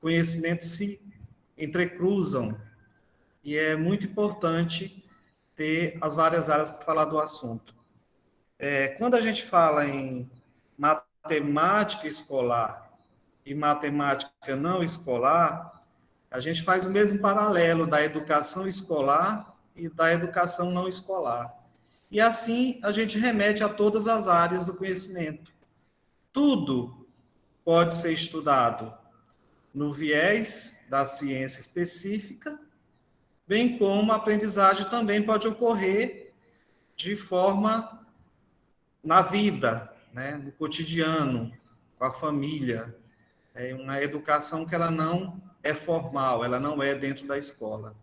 conhecimentos se entrecruzam, e é muito importante ter as várias áreas para falar do assunto. Quando a gente fala em matemática escolar e matemática não escolar, a gente faz o mesmo paralelo da educação escolar e da educação não escolar. E assim a gente remete a todas as áreas do conhecimento. Tudo pode ser estudado no viés da ciência específica, bem como a aprendizagem também pode ocorrer de forma na vida, né, no cotidiano, com a família. É uma educação que ela não é formal, ela não é dentro da escola.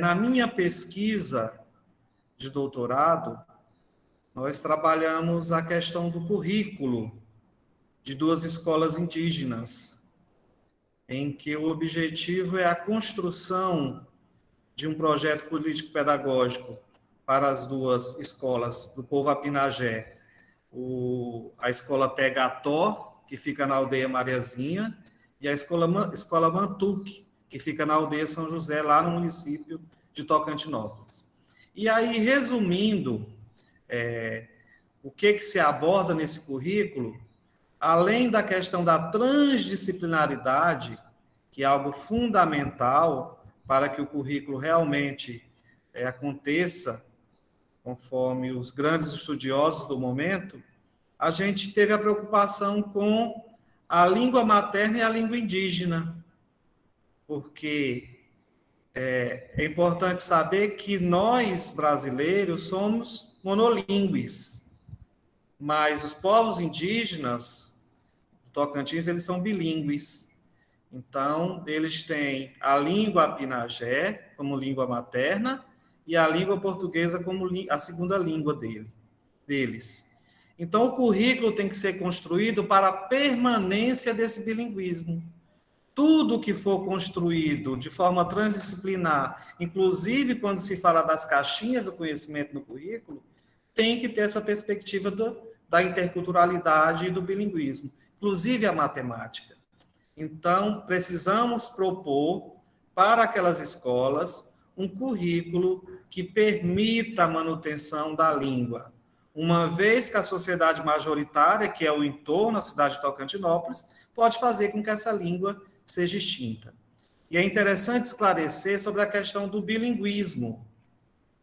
Na minha pesquisa de doutorado, nós trabalhamos a questão do currículo de 2 escolas indígenas, em que o objetivo é a construção de um projeto político-pedagógico para as 2 escolas do povo Apinagé, a escola Tegató, que fica na aldeia Mariazinha, e a escola Mantuque, que fica na aldeia São José, lá no município de Tocantinópolis. E aí, resumindo, o que se aborda nesse currículo, além da questão da transdisciplinaridade, que é algo fundamental para que o currículo realmente aconteça, conforme os grandes estudiosos do momento, a gente teve a preocupação com a língua materna e a língua indígena, porque é importante saber que nós, brasileiros, somos monolíngues, mas os povos indígenas do Tocantins, eles são bilíngues. Então, eles têm a língua apinagé como língua materna e a língua portuguesa como a segunda língua deles. Então, o currículo tem que ser construído para a permanência desse bilinguismo. Tudo que for construído de forma transdisciplinar, inclusive quando se fala das caixinhas do conhecimento no currículo, tem que ter essa perspectiva da interculturalidade e do bilinguismo, inclusive a matemática. Então, precisamos propor para aquelas escolas um currículo que permita a manutenção da língua, uma vez que a sociedade majoritária, que é o entorno, a cidade de Tocantinópolis, pode fazer com que essa língua seja extinta. E é interessante esclarecer sobre a questão do bilinguismo.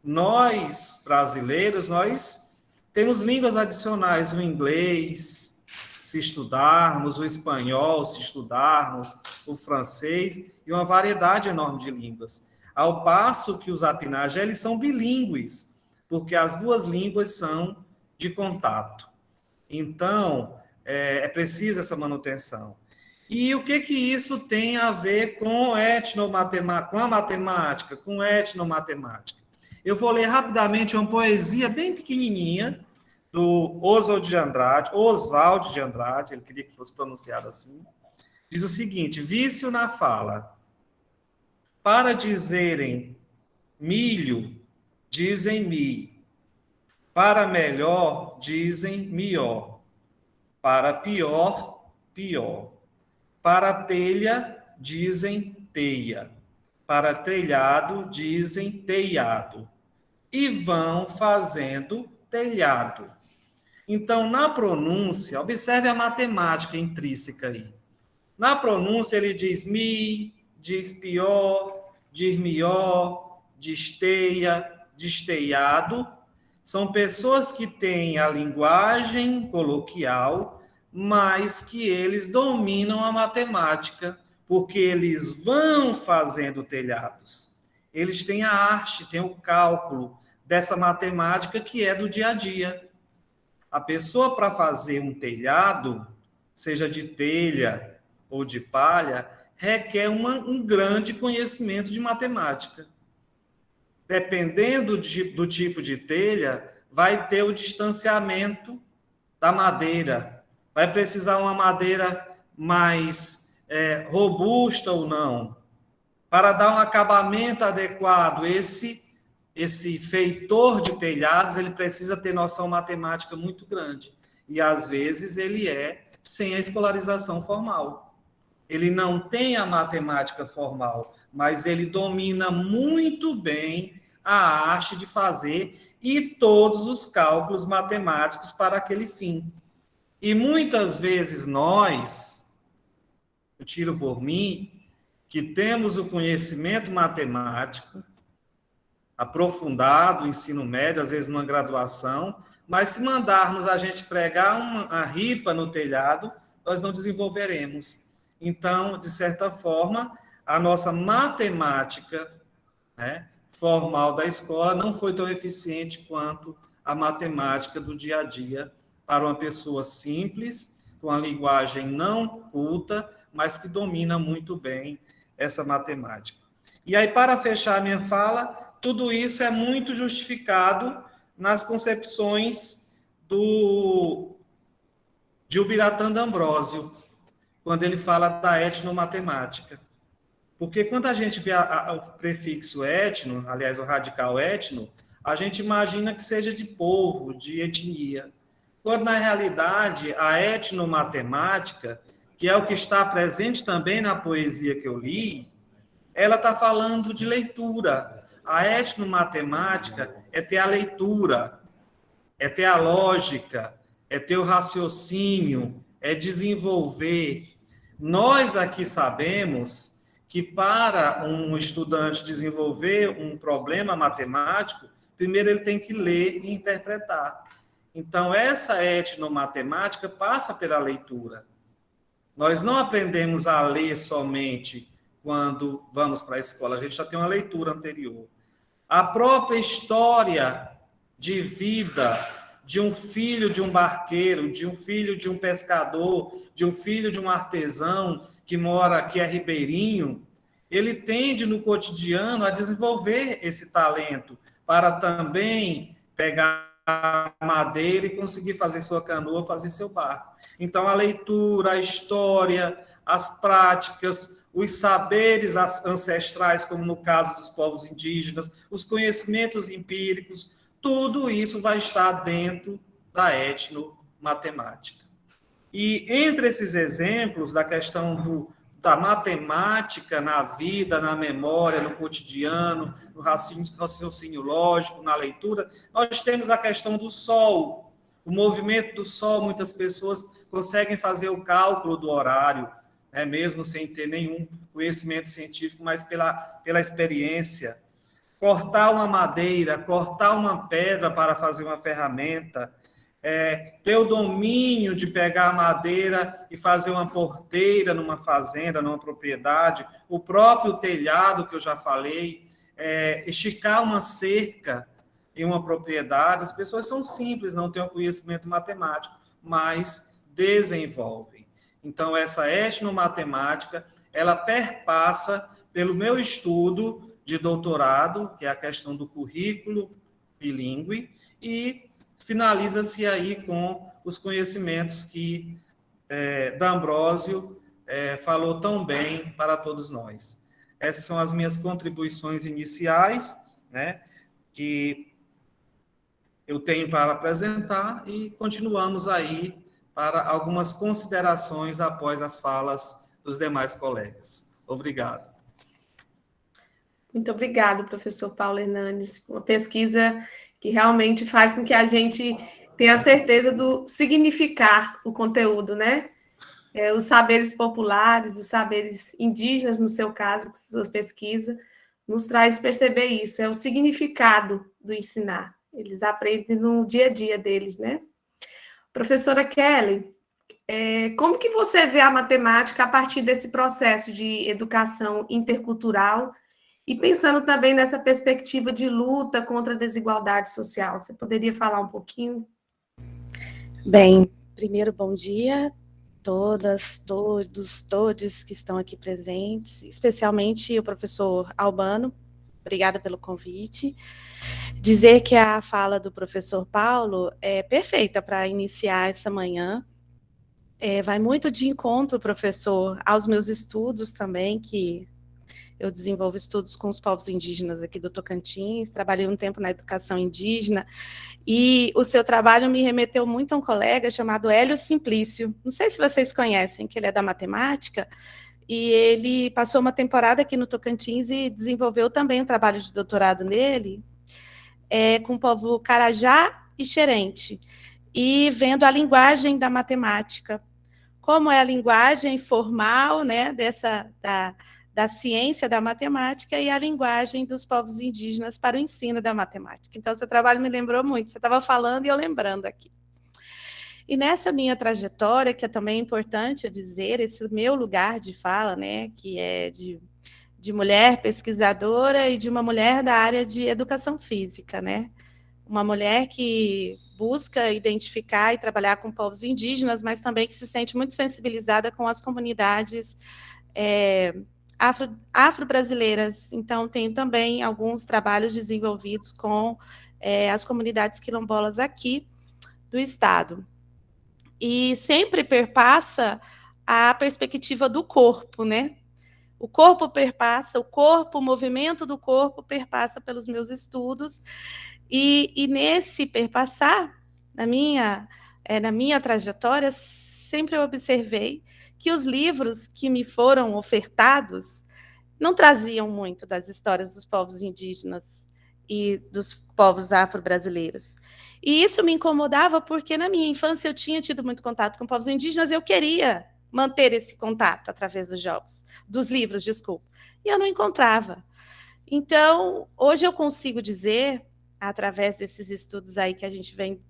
Nós, brasileiros, nós temos línguas adicionais, o inglês, se estudarmos, o espanhol, se estudarmos, o francês, e uma variedade enorme de línguas. Ao passo que os apinagé, eles são bilíngues, porque as 2 línguas são de contato. Então, é preciso essa manutenção. E o que isso tem a ver com etnomatemática, com a matemática, com etnomatemática? Eu vou ler rapidamente uma poesia bem pequenininha do Oswald de Andrade, ele queria que fosse pronunciado assim. Diz o seguinte: vício na fala. Para dizerem milho, dizem mi. Para melhor, dizem mió. Para pior, pior. Para telha, dizem teia. Para telhado, dizem teiado. E vão fazendo telhado. Então, na pronúncia, observe a matemática intrínseca aí. Na pronúncia, ele diz mi, diz pior, diz mió, diz teia, diz teiado. São pessoas que têm a linguagem coloquial, mas que eles dominam a matemática, porque eles vão fazendo telhados. Eles têm a arte, têm o cálculo dessa matemática que é do dia a dia. A pessoa, para fazer um telhado, seja de telha ou de palha, requer um grande conhecimento de matemática. Dependendo do tipo de telha, vai ter o distanciamento da madeira. Vai precisar uma madeira mais robusta ou não. Para dar um acabamento adequado, esse feitor de telhados, ele precisa ter noção matemática muito grande. E, às vezes, ele é sem a escolarização formal. ele não tem a matemática formal, mas ele domina muito bem a arte de fazer e todos os cálculos matemáticos para aquele fim. E muitas vezes nós, eu tiro por mim, que temos o conhecimento matemático aprofundado, ensino médio, às vezes numa graduação, mas se mandarmos a gente pregar uma ripa no telhado, nós não desenvolveremos. Então, de certa forma, a nossa matemática, né, formal da escola não foi tão eficiente quanto a matemática do dia a dia para uma pessoa simples, com a linguagem não culta, mas que domina muito bem essa matemática. E aí, para fechar a minha fala, tudo isso é muito justificado nas concepções de Ubiratã D'Ambrosio, quando ele fala da etnomatemática. Porque quando a gente vê o prefixo etno, aliás, o radical etno, a gente imagina que seja de povo, de etnia. Quando, na realidade, a etnomatemática, que é o que está presente também na poesia que eu li, ela está falando de leitura. A etnomatemática é ter a leitura, é ter a lógica, é ter o raciocínio, é desenvolver. Nós aqui sabemos que para um estudante desenvolver um problema matemático, primeiro ele tem que ler e interpretar. Então, essa etnomatemática passa pela leitura. Nós não aprendemos a ler somente quando vamos para a escola, a gente já tem uma leitura anterior. A própria história de vida de um filho de um barqueiro, de um filho de um pescador, de um filho de um artesão que mora, que é ribeirinho, ele tende no cotidiano a desenvolver esse talento para também pegar madeira e conseguir fazer sua canoa, fazer seu barco. Então, a leitura, a história, as práticas, os saberes ancestrais, como no caso dos povos indígenas, os conhecimentos empíricos, tudo isso vai estar dentro da etnomatemática. E entre esses exemplos da questão da matemática na vida, na memória, no cotidiano, no raciocínio lógico, na leitura, nós temos a questão do Sol. O movimento do Sol, muitas pessoas conseguem fazer o cálculo do horário, mesmo sem ter nenhum conhecimento científico, mas pela experiência. Cortar uma madeira, cortar uma pedra para fazer uma ferramenta, ter o domínio de pegar a madeira e fazer uma porteira numa fazenda, numa propriedade, o próprio telhado, que eu já falei, esticar uma cerca em uma propriedade. As pessoas são simples, não têm o conhecimento matemático, mas desenvolvem. Então, essa etnomatemática, ela perpassa pelo meu estudo de doutorado, que é a questão do currículo bilíngue, e finaliza-se aí com os conhecimentos que D'Ambrosio falou tão bem para todos nós. Essas são as minhas contribuições iniciais, que eu tenho para apresentar, e continuamos aí para algumas considerações após as falas dos demais colegas. Obrigado. Muito obrigada, professor Paulo Hernanes. Uma pesquisa que realmente faz com que a gente tenha a certeza do significar o conteúdo, né? Os saberes populares, os saberes indígenas, no seu caso, que sua pesquisa, nos traz perceber isso, é o significado do ensinar. Eles aprendem no dia a dia deles, né? Professora Kelly, como que você vê a matemática a partir desse processo de educação intercultural e pensando também nessa perspectiva de luta contra a desigualdade social? Você poderia falar um pouquinho? Bem, primeiro, bom dia. Todas, todos que estão aqui presentes, especialmente o professor Albano, obrigada pelo convite. Dizer que a fala do professor Paulo é perfeita para iniciar essa manhã. Vai muito de encontro, professor, aos meus estudos também, que eu desenvolvo estudos com os povos indígenas aqui do Tocantins, trabalhei um tempo na educação indígena, e o seu trabalho me remeteu muito a um colega chamado Hélio Simplício. Não sei se vocês conhecem, que ele é da matemática, e ele passou uma temporada aqui no Tocantins e desenvolveu também um trabalho de doutorado nele, com o povo Carajá e Xerente, e vendo a linguagem da matemática, como é a linguagem formal, né, da ciência da matemática e a linguagem dos povos indígenas para o ensino da matemática. Então, seu trabalho me lembrou muito, você estava falando e eu lembrando aqui. E nessa minha trajetória, que é também importante eu dizer, esse meu lugar de fala, né, que é de mulher pesquisadora e de uma mulher da área de educação física, né? Uma mulher que busca identificar e trabalhar com povos indígenas, mas também que se sente muito sensibilizada com as comunidades afro-brasileiras. Então, tenho também alguns trabalhos desenvolvidos com as comunidades quilombolas aqui do estado. E sempre perpassa a perspectiva do corpo, né? O corpo perpassa, o movimento do corpo perpassa pelos meus estudos, e nesse perpassar, na minha trajetória, sempre eu observei que os livros que me foram ofertados não traziam muito das histórias dos povos indígenas e dos povos afro-brasileiros. E isso me incomodava porque, na minha infância, eu tinha tido muito contato com povos indígenas, eu queria manter esse contato através dos livros, desculpa, e eu não encontrava. Então, hoje eu consigo dizer, através desses estudos aí que a gente vem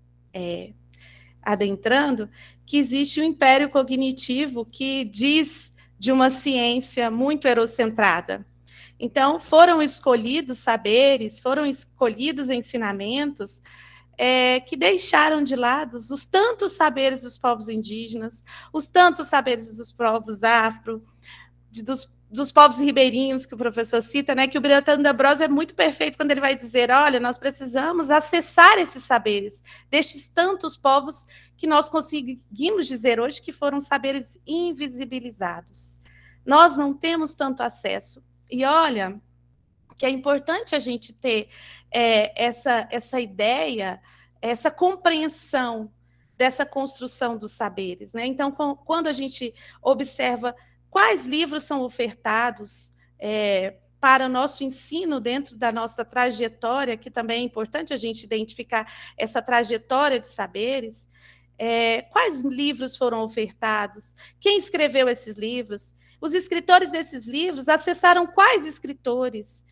adentrando, que existe um império cognitivo que diz de uma ciência muito eurocentrada. Então, foram escolhidos saberes, foram escolhidos ensinamentos que deixaram de lado os tantos saberes dos povos indígenas, os tantos saberes dos povos afro, dos povos ribeirinhos que o professor cita, né, que o Biratan D'Ambrosio é muito perfeito quando ele vai dizer, olha, nós precisamos acessar esses saberes destes tantos povos que nós conseguimos dizer hoje que foram saberes invisibilizados. Nós não temos tanto acesso. E olha, que é importante a gente ter essa ideia, essa compreensão dessa construção dos saberes, né? Então, quando a gente observa quais livros são ofertados para o nosso ensino dentro da nossa trajetória, que também é importante a gente identificar essa trajetória de saberes, quais livros foram ofertados, quem escreveu esses livros, os escritores desses livros acessaram quais escritores,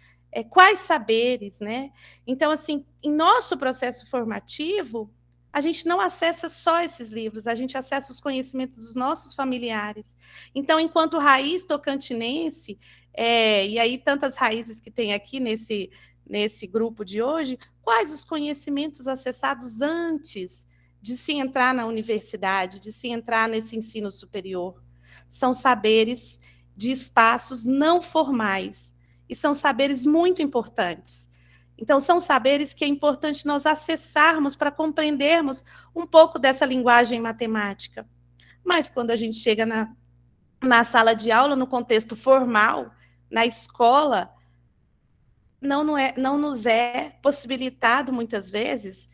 quais saberes, né? Então, assim, em nosso processo formativo, a gente não acessa só esses livros, a gente acessa os conhecimentos dos nossos familiares. Então, enquanto raiz tocantinense, e aí tantas raízes que tem aqui nesse grupo de hoje, quais os conhecimentos acessados antes de se entrar na universidade, de se entrar nesse ensino superior? São saberes de espaços não formais, e são saberes muito importantes. Então, são saberes que é importante nós acessarmos para compreendermos um pouco dessa linguagem matemática. Mas, quando a gente chega na sala de aula, no contexto formal, na escola, não nos é possibilitado, muitas vezes,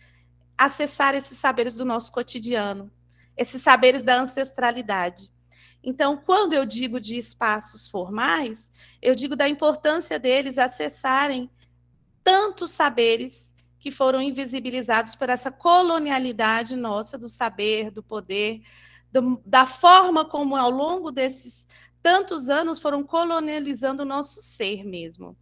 acessar esses saberes do nosso cotidiano, esses saberes da ancestralidade. Então, quando eu digo de espaços formais, eu digo da importância deles acessarem tantos saberes que foram invisibilizados por essa colonialidade nossa do saber, do poder, da forma como, ao longo desses tantos anos, foram colonializando o nosso ser mesmo.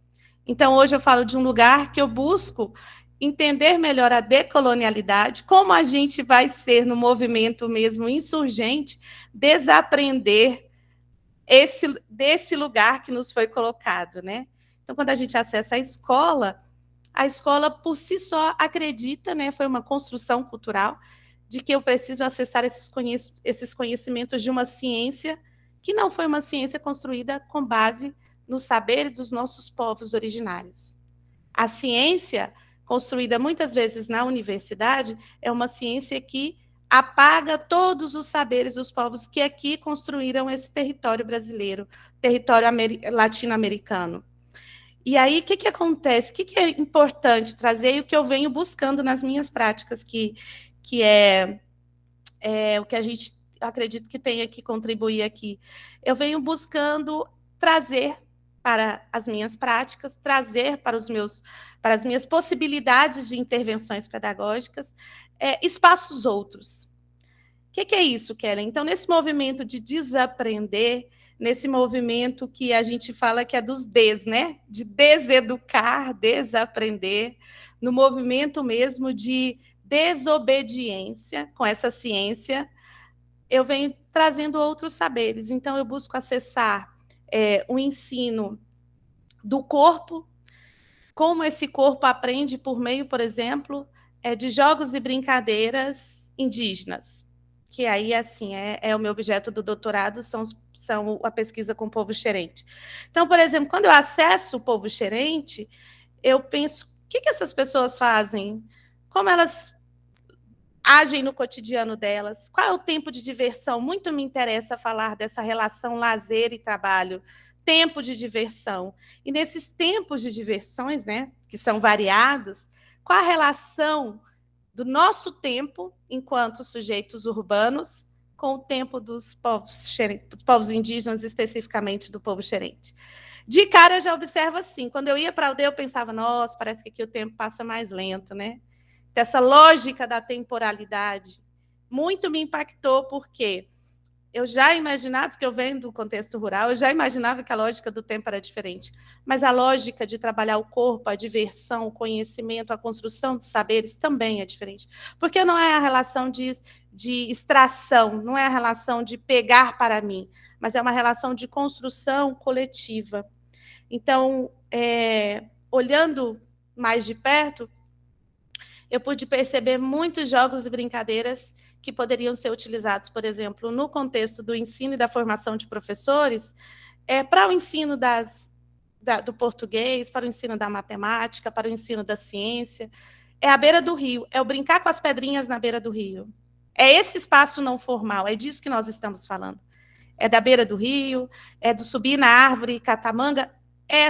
Então, hoje eu falo de um lugar que eu busco entender melhor a decolonialidade, como a gente vai ser, no movimento mesmo insurgente, desaprender desse lugar que nos foi colocado, né? Então, quando a gente acessa a escola por si só acredita, né, foi uma construção cultural, de que eu preciso acessar esses conhecimentos de uma ciência que não foi uma ciência construída com base nos saberes dos nossos povos originários. A ciência, construída muitas vezes na universidade, é uma ciência que apaga todos os saberes dos povos que aqui construíram esse território brasileiro, território latino-americano. E aí, o que acontece? O que é importante trazer e o que eu venho buscando nas minhas práticas, que é o que a gente eu acredito que tenha que contribuir aqui. Eu venho buscando trazer para as minhas práticas, trazer para as minhas possibilidades de intervenções pedagógicas, espaços outros. O que é isso, Kellen? Então, nesse movimento de desaprender, nesse movimento que a gente fala que é dos Ds, né? De deseducar, desaprender, no movimento mesmo de desobediência com essa ciência, eu venho trazendo outros saberes. Então, eu busco acessar o ensino do corpo, como esse corpo aprende por meio, por exemplo, de jogos e brincadeiras indígenas, que aí, assim, é o meu objeto do doutorado, são a pesquisa com o povo xerente. Então, por exemplo, quando eu acesso o povo xerente, eu penso, o que essas pessoas fazem? Como elas agem no cotidiano delas? Qual é o tempo de diversão? Muito me interessa falar dessa relação lazer e trabalho, tempo de diversão. E nesses tempos de diversões, né, que são variados, qual a relação do nosso tempo, enquanto sujeitos urbanos, com o tempo dos povos indígenas, especificamente do povo xerente? De cara, eu já observo assim, quando eu ia para a aldeia, eu pensava, nossa, parece que aqui o tempo passa mais lento, né? Dessa lógica da temporalidade, muito me impactou, porque eu já imaginava, porque eu venho do contexto rural, eu já imaginava que a lógica do tempo era diferente, mas a lógica de trabalhar o corpo, a diversão, o conhecimento, a construção de saberes também é diferente, porque não é a relação de extração, não é a relação de pegar para mim, mas é uma relação de construção coletiva. Então, olhando mais de perto, eu pude perceber muitos jogos e brincadeiras que poderiam ser utilizados, por exemplo, no contexto do ensino e da formação de professores, para o ensino do português, para o ensino da matemática, para o ensino da ciência. É a beira do rio, é o brincar com as pedrinhas na beira do rio. É esse espaço não formal, é disso que nós estamos falando. É da beira do rio, é do subir na árvore, catar manga.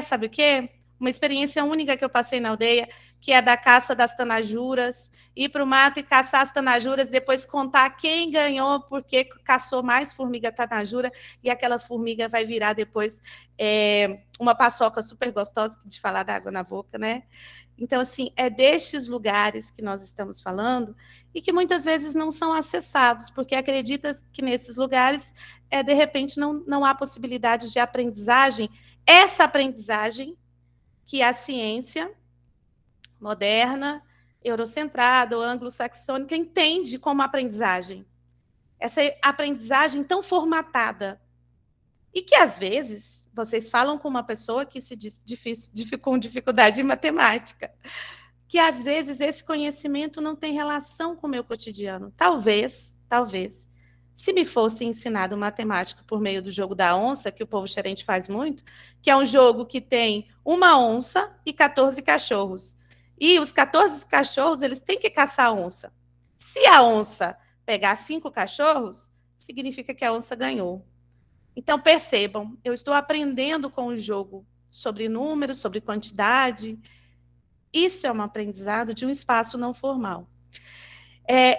Sabe o quê? Uma experiência única que eu passei na aldeia, que é da caça das tanajuras, ir para o mato e caçar as tanajuras, depois contar quem ganhou, porque caçou mais formiga tanajura, e aquela formiga vai virar depois uma paçoca super gostosa, de falar da água na boca, né? Então, assim, é destes lugares que nós estamos falando e que muitas vezes não são acessados, porque acredita que nesses lugares, de repente, não há possibilidade de aprendizagem, essa aprendizagem que a ciência moderna, eurocentrada ou anglo-saxônica entende como aprendizagem. Essa aprendizagem tão formatada. E que, às vezes, vocês falam com uma pessoa que se diz com dificuldade em matemática, que, às vezes, esse conhecimento não tem relação com o meu cotidiano. Talvez, se me fosse ensinado matemática por meio do jogo da onça, que o povo xerente faz muito, que é um jogo que tem uma onça e 14 cachorros. E os 14 cachorros, eles têm que caçar a onça. Se a onça pegar 5 cachorros, significa que a onça ganhou. Então, percebam, eu estou aprendendo com o jogo sobre números, sobre quantidade. Isso é um aprendizado de um espaço não formal.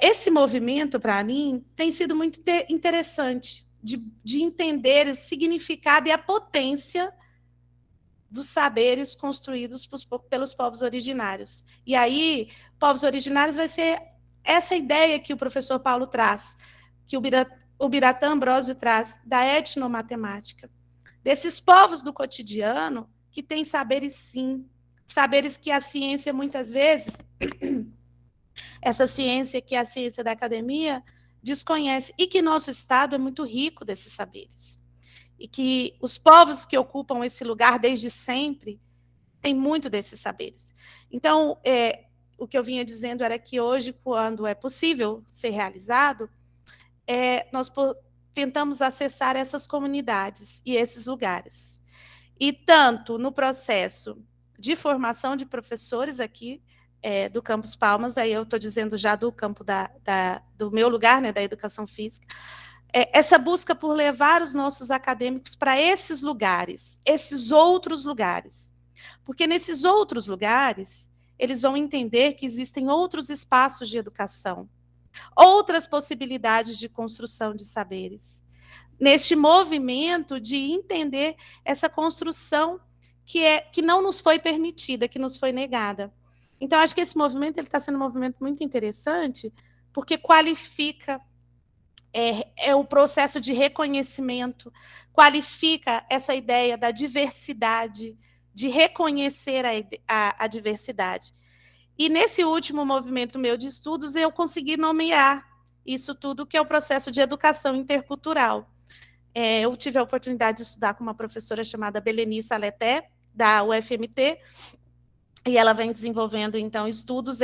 Esse movimento, para mim, tem sido muito interessante de entender o significado e a potência dos saberes construídos pelos povos originários. E aí, povos originários vai ser essa ideia que o professor Paulo traz, que o Biratã Ambrósio traz, da etnomatemática. Desses povos do cotidiano que têm saberes, sim, saberes que a ciência, muitas vezes, essa ciência que é a ciência da academia, desconhece, e que nosso Estado é muito rico desses saberes. E que os povos que ocupam esse lugar desde sempre têm muito desses saberes. Então, o que eu vinha dizendo era que hoje, quando é possível ser realizado, nós tentamos acessar essas comunidades e esses lugares. E tanto no processo de formação de professores aqui, do Campus Palmas, aí eu estou dizendo já do campo do meu lugar, né, da educação física, essa busca por levar os nossos acadêmicos para esses lugares, esses outros lugares. Porque nesses outros lugares, eles vão entender que existem outros espaços de educação, outras possibilidades de construção de saberes, neste movimento de entender essa construção que não nos foi permitida, que nos foi negada. Então, acho que esse movimento está sendo um movimento muito interessante, porque qualifica o processo de reconhecimento, qualifica essa ideia da diversidade, de reconhecer a diversidade. E nesse último movimento meu de estudos, eu consegui nomear isso tudo, que é o processo de educação intercultural. Eu tive a oportunidade de estudar com uma professora chamada Belenice Aleté, da UFMT, e ela vem desenvolvendo, então, estudos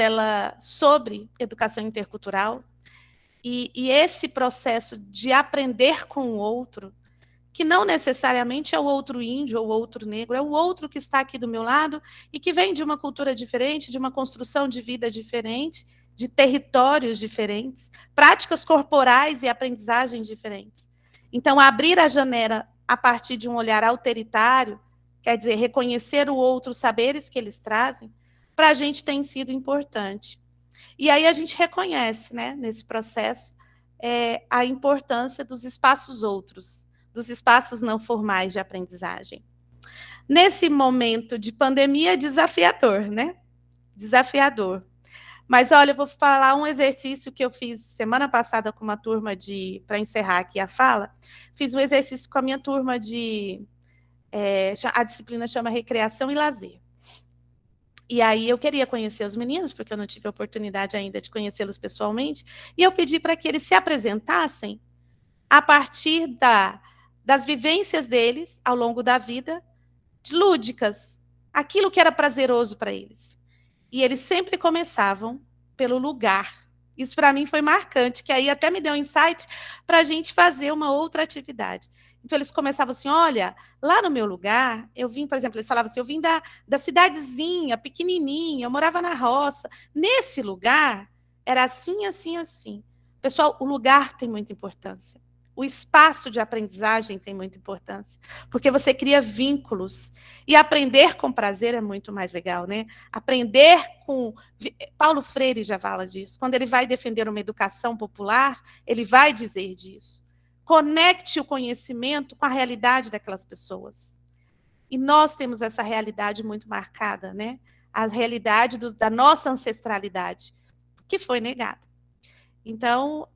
sobre educação intercultural, e esse processo de aprender com o outro, que não necessariamente é o outro índio ou o outro negro, é o outro que está aqui do meu lado e que vem de uma cultura diferente, de uma construção de vida diferente, de territórios diferentes, práticas corporais e aprendizagens diferentes. Então, abrir a janela a partir de um olhar autoritário, quer dizer, reconhecer o outro, os saberes que eles trazem, para a gente tem sido importante. E aí a gente reconhece, né, nesse processo, a importância dos espaços outros, dos espaços não formais de aprendizagem. Nesse momento de pandemia, desafiador, né? Desafiador. Mas, olha, eu vou falar um exercício que eu fiz semana passada com uma turma para encerrar aqui a fala, fiz um exercício com a minha turma a disciplina chama Recreação e Lazer. E aí eu queria conhecer os meninos, porque eu não tive a oportunidade ainda de conhecê-los pessoalmente, e eu pedi para que eles se apresentassem a partir das vivências deles ao longo da vida, lúdicas, aquilo que era prazeroso para eles. E eles sempre começavam pelo lugar. Isso para mim foi marcante, que aí até me deu um insight para a gente fazer uma outra atividade. Então, eles começavam assim, olha, lá no meu lugar, eu vim, por exemplo, eles falavam assim, eu vim da cidadezinha, pequenininha, eu morava na roça. Nesse lugar, era assim, assim, assim. Pessoal, o lugar tem muita importância. O espaço de aprendizagem tem muita importância, porque você cria vínculos. E aprender com prazer é muito mais legal, né? Aprender com... Paulo Freire já fala disso. Quando ele vai defender uma educação popular, ele vai dizer disso. Conecte o conhecimento com a realidade daquelas pessoas. E nós temos essa realidade muito marcada, né? A realidade da nossa ancestralidade, que foi negada. Então,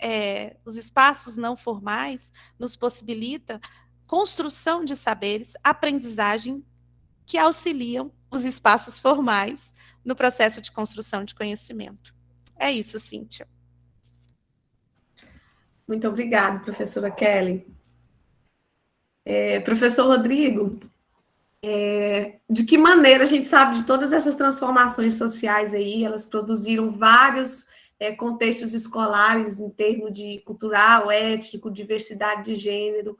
os espaços não formais nos possibilitam construção de saberes, aprendizagem, que auxiliam os espaços formais no processo de construção de conhecimento. É isso, Cíntia. Muito obrigada, professora Kelly. Professor Rodrigo, de que maneira a gente sabe de todas essas transformações sociais aí, elas produziram vários contextos escolares em termos de cultural, étnico, diversidade de gênero.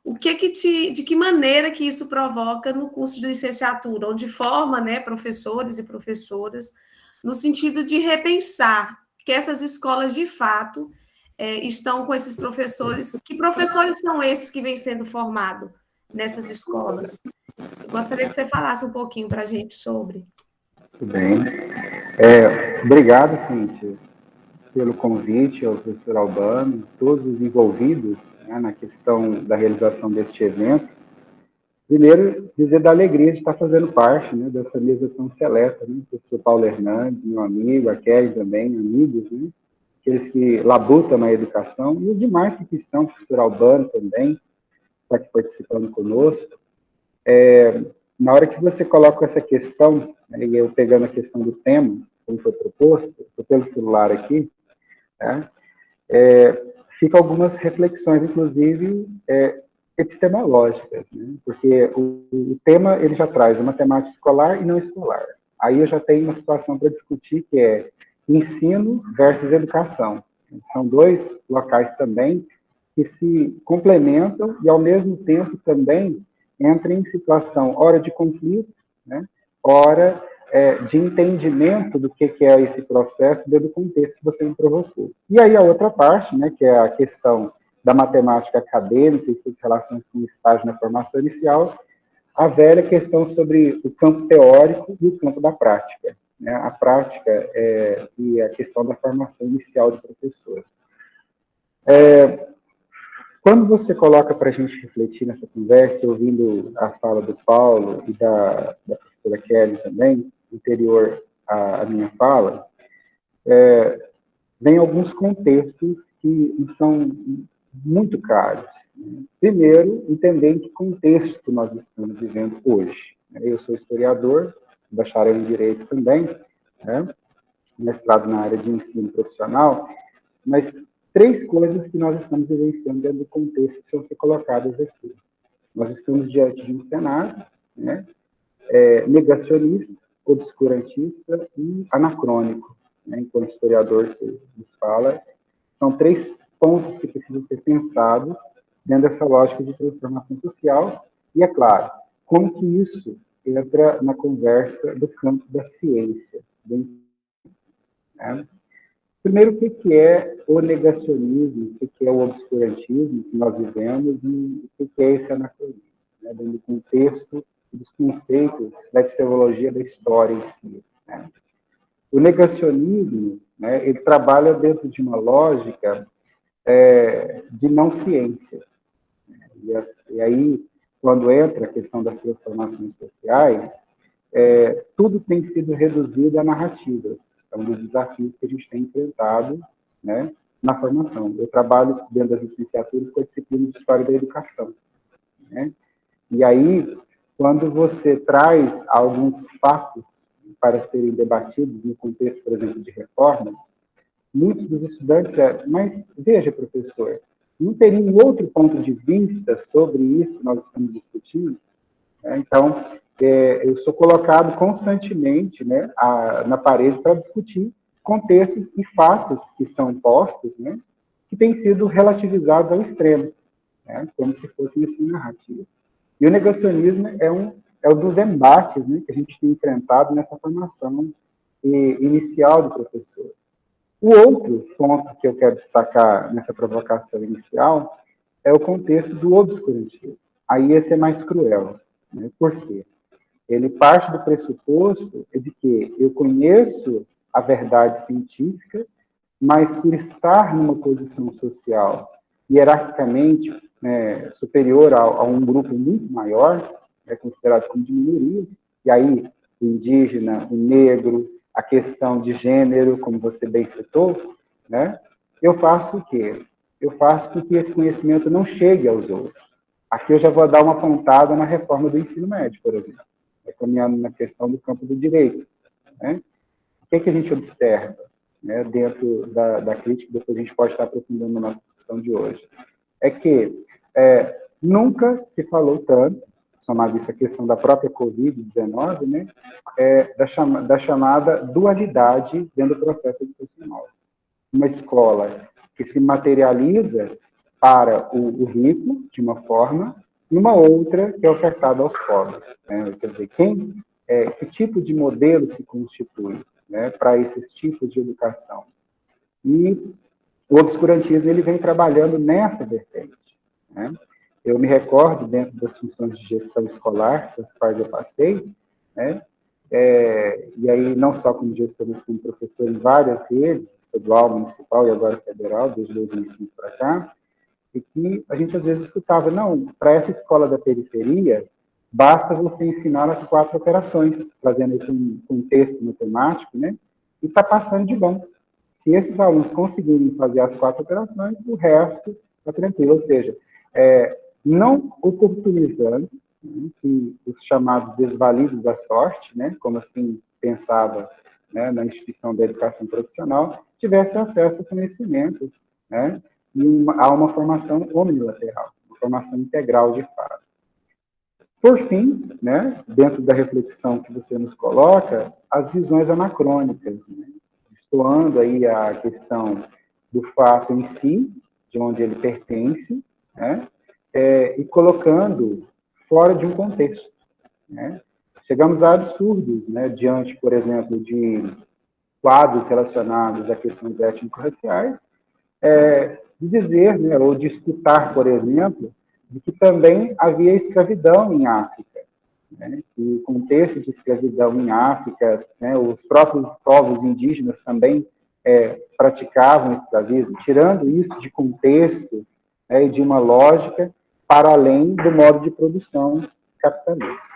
De que maneira que isso provoca no curso de licenciatura, onde forma, né, professores e professoras, no sentido de repensar que essas escolas, de fato, estão com esses professores. Que professores são esses que vêm sendo formados nessas escolas? Eu gostaria que você falasse um pouquinho para a gente sobre. Tudo bem. Obrigado, Cíntia, pelo convite ao professor Albano, todos os envolvidos, né, na questão da realização deste evento. Primeiro, dizer da alegria de estar fazendo parte, né, dessa mesa tão seleta, né, o professor Paulo Hernandes, meu amigo, a Kelly também, amigos, né, aqueles que labutam na educação, e os demais que estão, o professor Albano também, está aqui participando conosco. Na hora que você coloca essa questão, né, e eu pegando a questão do tema, como foi proposto, estou pelo celular aqui, tá? Fica algumas reflexões, inclusive, epistemológicas, né? Porque o tema ele já traz uma temática escolar e não escolar. Aí eu já tenho uma situação para discutir, que é ensino versus educação. São dois locais também que se complementam e, ao mesmo tempo, também entram em situação, ora de conflito, né? Ora de entendimento do que é esse processo dentro do contexto que você me provocou. E aí a outra parte, né, que é a questão da matemática acadêmica e suas relações com o estágio na formação inicial, a velha questão sobre o campo teórico e o campo da prática. né, a prática e a questão da formação inicial de professor. Quando você coloca para a gente refletir nessa conversa, ouvindo a fala do Paulo e da professora Kelly também, anterior à minha fala, vem alguns contextos que são muito caros. Primeiro, entender em que contexto nós estamos vivendo hoje. Eu sou historiador, bacharel em Direito também, né, mestrado na área de ensino profissional, mas 3 coisas que nós estamos vivenciando dentro do contexto que precisam ser colocadas aqui. Nós estamos diante de um cenário, né, negacionista, obscurantista e anacrônico, né, enquanto historiador que nos fala. São 3 pontos que precisam ser pensados dentro dessa lógica de transformação social, e, é claro, como que isso entra na conversa do campo da ciência. Né? Primeiro, o que é o negacionismo, o que é o obscurantismo que nós vivemos e o que é esse anacronismo, né? Dentro do contexto dos conceitos da epistemologia da história em si. Né? O negacionismo, né, ele trabalha dentro de uma lógica de não ciência. E aí, quando entra a questão das transformações sociais, tudo tem sido reduzido a narrativas. É um dos desafios que a gente tem enfrentado, né, na formação. Eu trabalho dentro das licenciaturas com a disciplina de História da Educação. Né? E aí, quando você traz alguns fatos para serem debatidos no contexto, por exemplo, de reformas, muitos dos estudantes mas veja, professor, não teria um outro ponto de vista sobre isso que nós estamos discutindo? Então, eu sou colocado constantemente, né, na parede para discutir contextos e fatos que estão postos, né, que têm sido relativizados ao extremo, né, como se fossem assim narrativas. E o negacionismo é um dos embates, né, que a gente tem enfrentado nessa formação inicial do professor. O outro ponto que eu quero destacar nessa provocação inicial é o contexto do obscurantismo. Aí esse é mais cruel. Né? Por quê? Ele parte do pressuposto de que eu conheço a verdade científica, mas por estar numa posição social hierarquicamente superior a um grupo muito maior, considerado como de minorias, e aí o indígena, o negro, a questão de gênero, como você bem citou, né? Eu faço o quê? Eu faço com que esse conhecimento não chegue aos outros. Aqui eu já vou dar uma pontada na reforma do ensino médio, por exemplo, caminhando na questão do campo do direito. Né? O que a gente observa, né, dentro da crítica, depois a gente pode estar aprofundando na nossa discussão de hoje, é que nunca se falou tanto, somado isso à questão da própria Covid-19, né, da chamada dualidade dentro do processo educacional. Uma escola que se materializa para o rico, de uma forma, e uma outra que é ofertada aos pobres. Né? Quer dizer, que tipo de modelo se constitui, né, para esses tipos de educação? E o obscurantismo ele vem trabalhando nessa vertente. Né? Eu me recordo, dentro das funções de gestão escolar, das quais eu passei, né? E aí não só como gestor, mas como professor em várias redes, estadual, municipal e agora federal, desde 2005 para cá, e que a gente às vezes escutava, não, para essa escola da periferia, basta você ensinar as 4 operações, trazendo aí um texto matemático, né? E está passando de bom. Se esses alunos conseguirem fazer as 4 operações, o resto está tranquilo. Ou seja, não oportunizando, né, que os chamados desvalidos da sorte, né, como assim pensava, né, na instituição da educação profissional, tivesse acesso a conhecimentos, né, e a uma formação omnilateral, uma formação integral de fato. Por fim, né, dentro da reflexão que você nos coloca, as visões anacrônicas, né, destoando aí a questão do fato em si, de onde ele pertence, né, e colocando fora de um contexto. Né? Chegamos a absurdos, né, diante, por exemplo, de quadros relacionados a questões étnico-raciais, de dizer, né, ou de escutar, por exemplo, de que também havia escravidão em África. né, que o contexto de escravidão em África, né, os próprios povos indígenas também praticavam escravismo, tirando isso de contextos, né, e de uma lógica para além do modo de produção capitalista.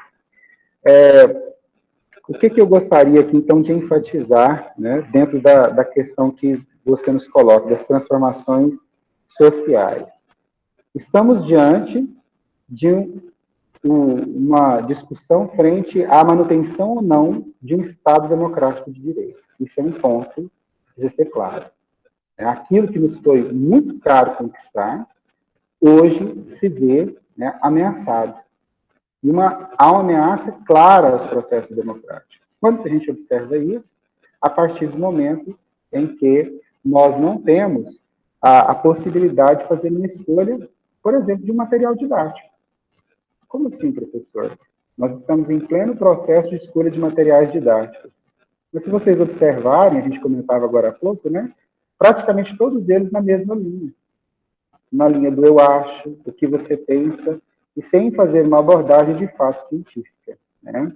O que eu gostaria aqui, então, de enfatizar, né, dentro da questão que você nos coloca, das transformações sociais? Estamos diante de uma discussão frente à manutenção ou não de um Estado democrático de direito. Isso é um ponto de ser claro. Aquilo que nos foi muito caro conquistar, hoje se vê, né, ameaçado. E há uma ameaça clara aos processos democráticos. Quando a gente observa isso, a partir do momento em que nós não temos a possibilidade de fazer uma escolha, por exemplo, de um material didático. Como assim, professor? Nós estamos em pleno processo de escolha de materiais didáticos. Mas se vocês observarem, a gente comentava agora há pouco, né? Praticamente todos eles na mesma linha. Na linha do eu acho, do que você pensa, e sem fazer uma abordagem de fato científica, né?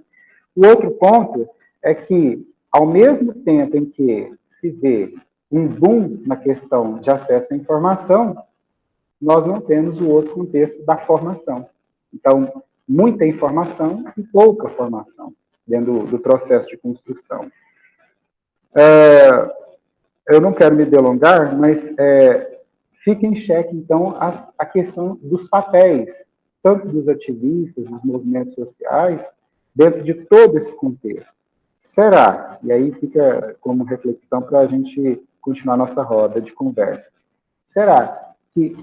O outro ponto é que, ao mesmo tempo em que se vê um boom na questão de acesso à informação, nós não temos o outro contexto da formação. Então, muita informação e pouca formação dentro do processo de construção. Eu não quero me delongar, mas fica em xeque, então, a questão dos papéis, tanto dos ativistas, dos movimentos sociais, dentro de todo esse contexto. Será? E aí fica como reflexão para a gente continuar nossa roda de conversa. Será que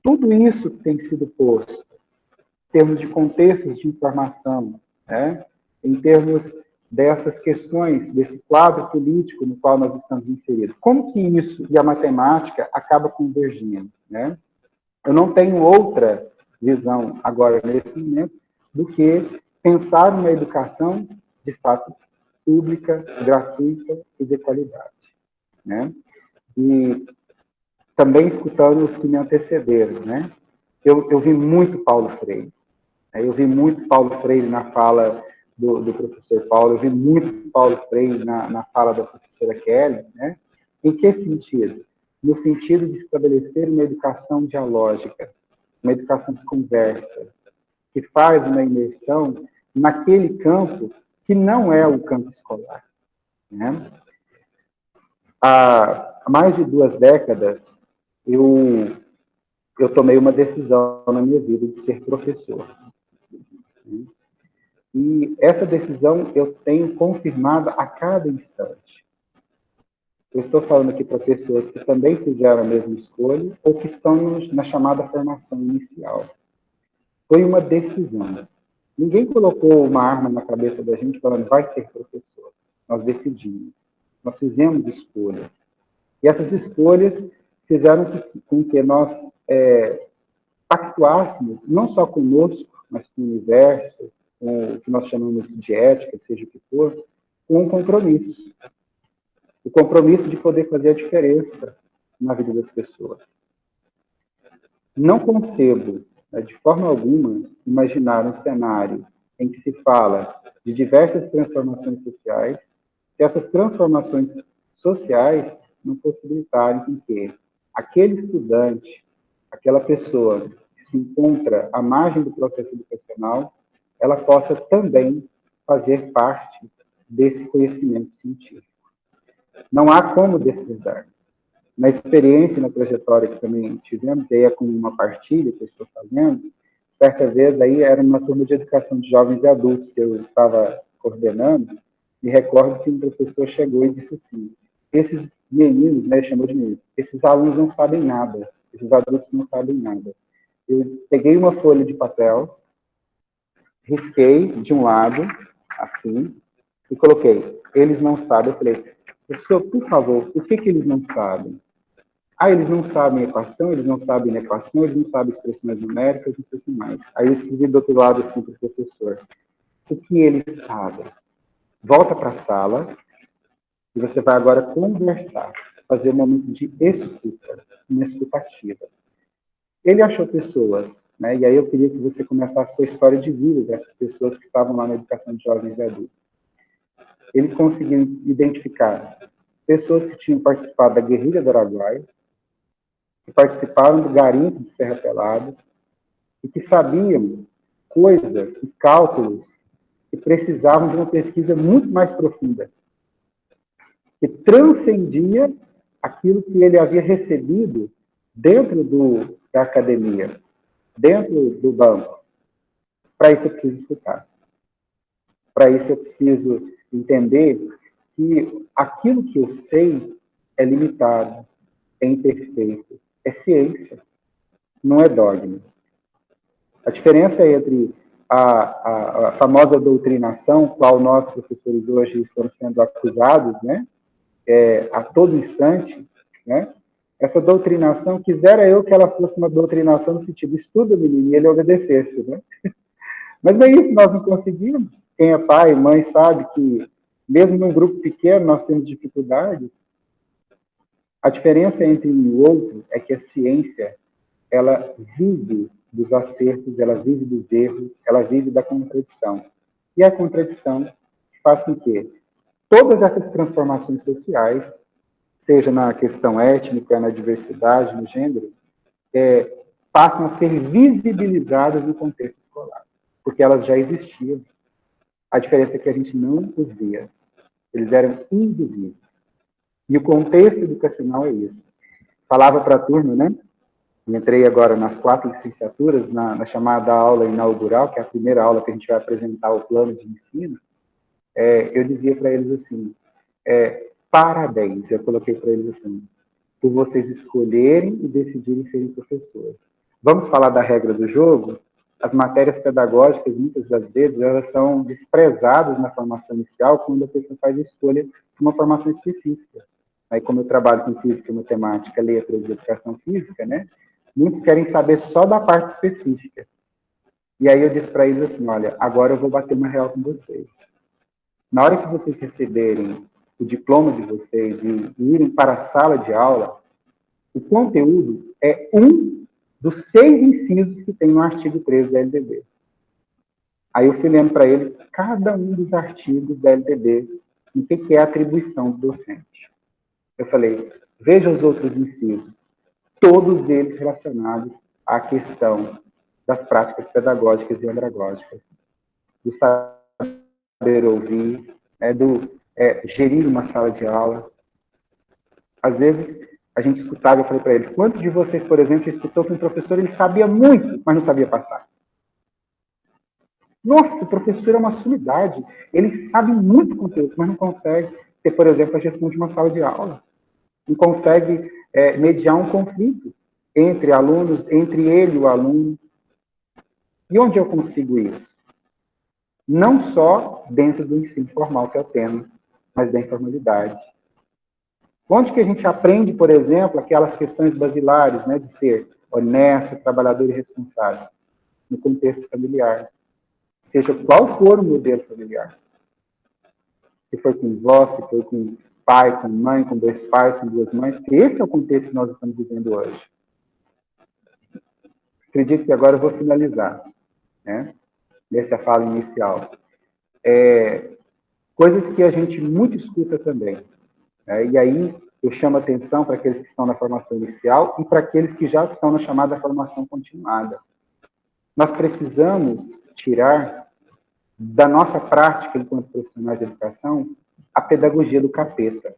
tudo isso que tem sido posto, em termos de contextos de informação, né, em termos dessas questões, desse quadro político no qual nós estamos inseridos, como que isso e a matemática acabam convergindo, né? Eu não tenho outra visão agora, nesse momento, do que pensar numa educação, de fato, pública, gratuita e de qualidade, né? E também escutando os que me antecederam, né? Eu vi muito Paulo Freire. Eu vi muito Paulo Freire na fala do professor Paulo, eu vi muito Paulo Freire na fala da professora Kelly, né? Em que sentido? No sentido de estabelecer uma educação dialógica, uma educação de conversa, que faz uma imersão naquele campo que não é o campo escolar, né? Há mais de 2 décadas, eu tomei uma decisão na minha vida de ser professor. E essa decisão eu tenho confirmada a cada instante. Eu estou falando aqui para pessoas que também fizeram a mesma escolha ou que estão na chamada formação inicial. Foi uma decisão. Ninguém colocou uma arma na cabeça da gente falando, vai ser professor. Nós decidimos. Nós fizemos escolhas. E essas escolhas fizeram com que nós pactuássemos, não só conosco, mas com o universo, com o que nós chamamos de ética, seja o que for, com um compromisso. O compromisso de poder fazer a diferença na vida das pessoas. Não concebo, de forma alguma, imaginar um cenário em que se fala de diversas transformações sociais, se essas transformações sociais não possibilitarem que aquele estudante, aquela pessoa que se encontra à margem do processo educacional, ela possa também fazer parte desse conhecimento científico. Não há como desprezar. Na experiência e na trajetória que também tivemos, aí é com uma partilha que eu estou fazendo, certa vez aí era uma turma de educação de jovens e adultos que eu estava coordenando, e recordo que um professor chegou e disse assim, esses meninos, né, chamou de menino, esses alunos não sabem nada, esses adultos não sabem nada. Eu peguei uma folha de papel, risquei de um lado, assim, e coloquei, eles não sabem. Eu falei, professor, por favor, o que eles não sabem? Eles não sabem equação, eles não sabem equação, eles não sabem expressões numéricas, não sei se mais. Aí eu escrevi do outro lado assim para o professor, o que eles sabem? Volta para a sala e você vai agora conversar, fazer um momento de escuta, uma escutativa. Ele achou pessoas, né? E aí eu queria que você começasse com a história de vida dessas pessoas que estavam lá na educação de jovens e adultos. Ele conseguiu identificar pessoas que tinham participado da guerrilha do Araguaia, que participaram do garimpo de Serra Pelada, e que sabiam coisas e cálculos que precisavam de uma pesquisa muito mais profunda, que transcendia aquilo que ele havia recebido dentro da academia, dentro do banco. Para isso eu preciso escutar. Para isso eu preciso entender que aquilo que eu sei é limitado, é imperfeito, é ciência, não é dogma. A diferença entre a famosa doutrinação, qual nós, professores, hoje estamos sendo acusados, né, a todo instante, né, essa doutrinação, quisera eu que ela fosse uma doutrinação no sentido, estuda, menino, e ele obedecesse, né? Mas não é isso, nós não conseguimos. Quem é pai, mãe, sabe que, mesmo num grupo pequeno, nós temos dificuldades. A diferença entre um e o outro é que a ciência, ela vive dos acertos, ela vive dos erros, ela vive da contradição. E a contradição faz com que todas essas transformações sociais, seja na questão étnica, na diversidade, no gênero, passam a ser visibilizadas no contexto escolar, porque elas já existiam. A diferença é que a gente não os via. Eles eram invisíveis. E o contexto educacional é isso. Falava para a turma, né? Entrei agora nas 4 licenciaturas, na chamada aula inaugural, que é a primeira aula que a gente vai apresentar o plano de ensino. Eu dizia para eles assim, parabéns, eu coloquei para eles assim, por vocês escolherem e decidirem serem professores. Vamos falar da regra do jogo? As matérias pedagógicas, muitas das vezes, elas são desprezadas na formação inicial quando a pessoa faz a escolha de uma formação específica. Aí, como eu trabalho com física, matemática, letras e educação física, né, muitos querem saber só da parte específica. E aí eu disse para eles assim, olha, agora eu vou bater uma real com vocês. Na hora que vocês receberem o diploma de vocês e irem para a sala de aula, o conteúdo é um dos 6 incisos que tem no artigo 13 da LDB. Aí eu fui lendo para ele cada um dos artigos da LDB, o que é a atribuição do docente. Eu falei, veja os outros incisos, todos eles relacionados à questão das práticas pedagógicas e andragógicas, do saber ouvir, do gerir uma sala de aula. Às vezes, a gente escutava, eu falei para ele, quantos de vocês, por exemplo, escutou que um professor ele sabia muito, mas não sabia passar? Nossa, o professor é uma sumidade. Ele sabe muito conteúdo, mas não consegue ter, por exemplo, a gestão de uma sala de aula. Não consegue mediar um conflito entre alunos, entre ele e o aluno. E onde eu consigo isso? Não só dentro do ensino formal, que é o tema, mas da informalidade. Onde que a gente aprende, por exemplo, aquelas questões basilares, né, de ser honesto, trabalhador e responsável? No contexto familiar. Seja qual for o modelo familiar. Se for com vó, se for com pai, com mãe, com 2 pais, com 2 mães, porque esse é o contexto que nós estamos vivendo hoje. Acredito que agora eu vou finalizar, né? Nessa fala inicial. Coisas que a gente muito escuta também. Né? E aí eu chamo a atenção para aqueles que estão na formação inicial e para aqueles que já estão na chamada formação continuada. Nós precisamos tirar da nossa prática enquanto profissionais de educação a pedagogia do capeta.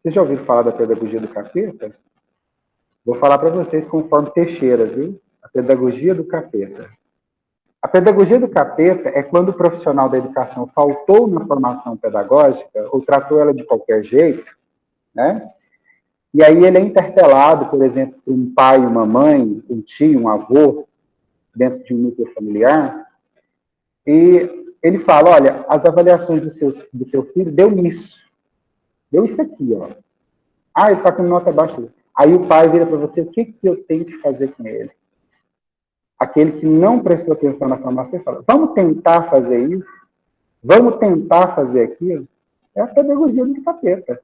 Vocês já ouviram falar da pedagogia do capeta? Vou falar para vocês conforme Teixeira, viu? A pedagogia do capeta. A pedagogia do capeta é quando o profissional da educação faltou na formação pedagógica ou tratou ela de qualquer jeito, né? E aí ele é interpelado, por exemplo, por um pai, uma mãe, um tio, um avô, dentro de um núcleo familiar, e ele fala, olha, as avaliações do seu filho deu nisso. Deu isso aqui, ó. Ele está com nota baixa. Aí o pai vira para você, o que eu tenho que fazer com ele? Aquele que não prestou atenção na formação fala, vamos tentar fazer isso? Vamos tentar fazer aquilo? É a pedagogia do capeta.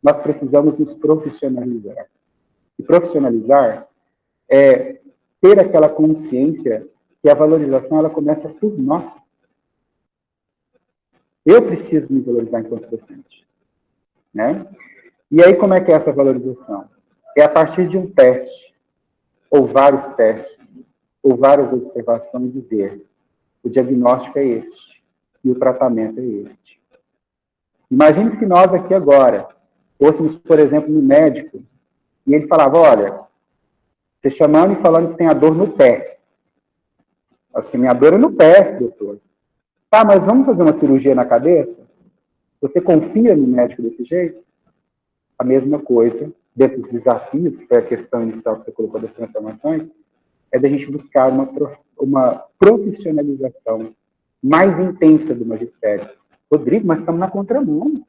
Nós precisamos nos profissionalizar. E profissionalizar ter aquela consciência que a valorização, ela começa por nós. Eu preciso me valorizar enquanto docente, né? E aí, como é que é essa valorização? É a partir de um teste, ou vários testes, ou várias observações, dizer: o diagnóstico é este, e o tratamento é este. Imagine se nós aqui agora fôssemos, por exemplo, no médico, e ele falava: olha, você chamando e falando que tem a dor no pé. Assim, minha dor é no pé, doutor. Tá, mas vamos fazer uma cirurgia na cabeça? Você confia no médico desse jeito? A mesma coisa, dentro dos desafios, que foi a questão inicial que você colocou das transformações, é da gente buscar uma profissionalização mais intensa do magistério. Rodrigo, mas estamos na contramão.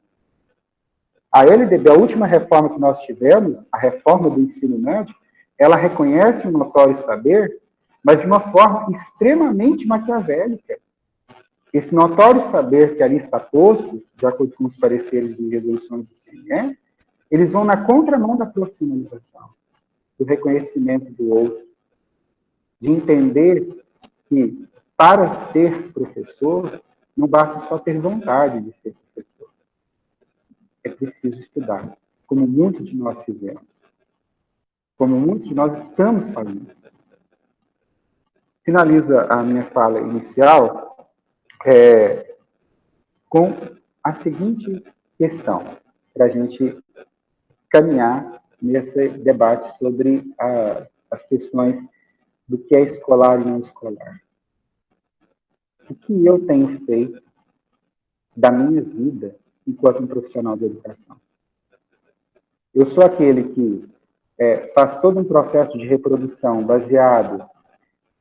A LDB, a última reforma que nós tivemos, a reforma do ensino médio, ela reconhece o notório saber, mas de uma forma extremamente maquiavélica. Esse notório saber que ali está posto, de acordo com os pareceres e resoluções do CNE, eles vão na contramão da profissionalização, do reconhecimento do outro, de entender que, para ser professor, não basta só ter vontade de ser professor. É preciso estudar, como muitos de nós fizemos, como muitos de nós estamos fazendo. Finalizo a minha fala inicial com a seguinte questão, para a gente caminhar nesse debate sobre as questões do que é escolar e não escolar. O que eu tenho feito da minha vida enquanto um profissional de educação? Eu sou aquele que faz todo um processo de reprodução baseado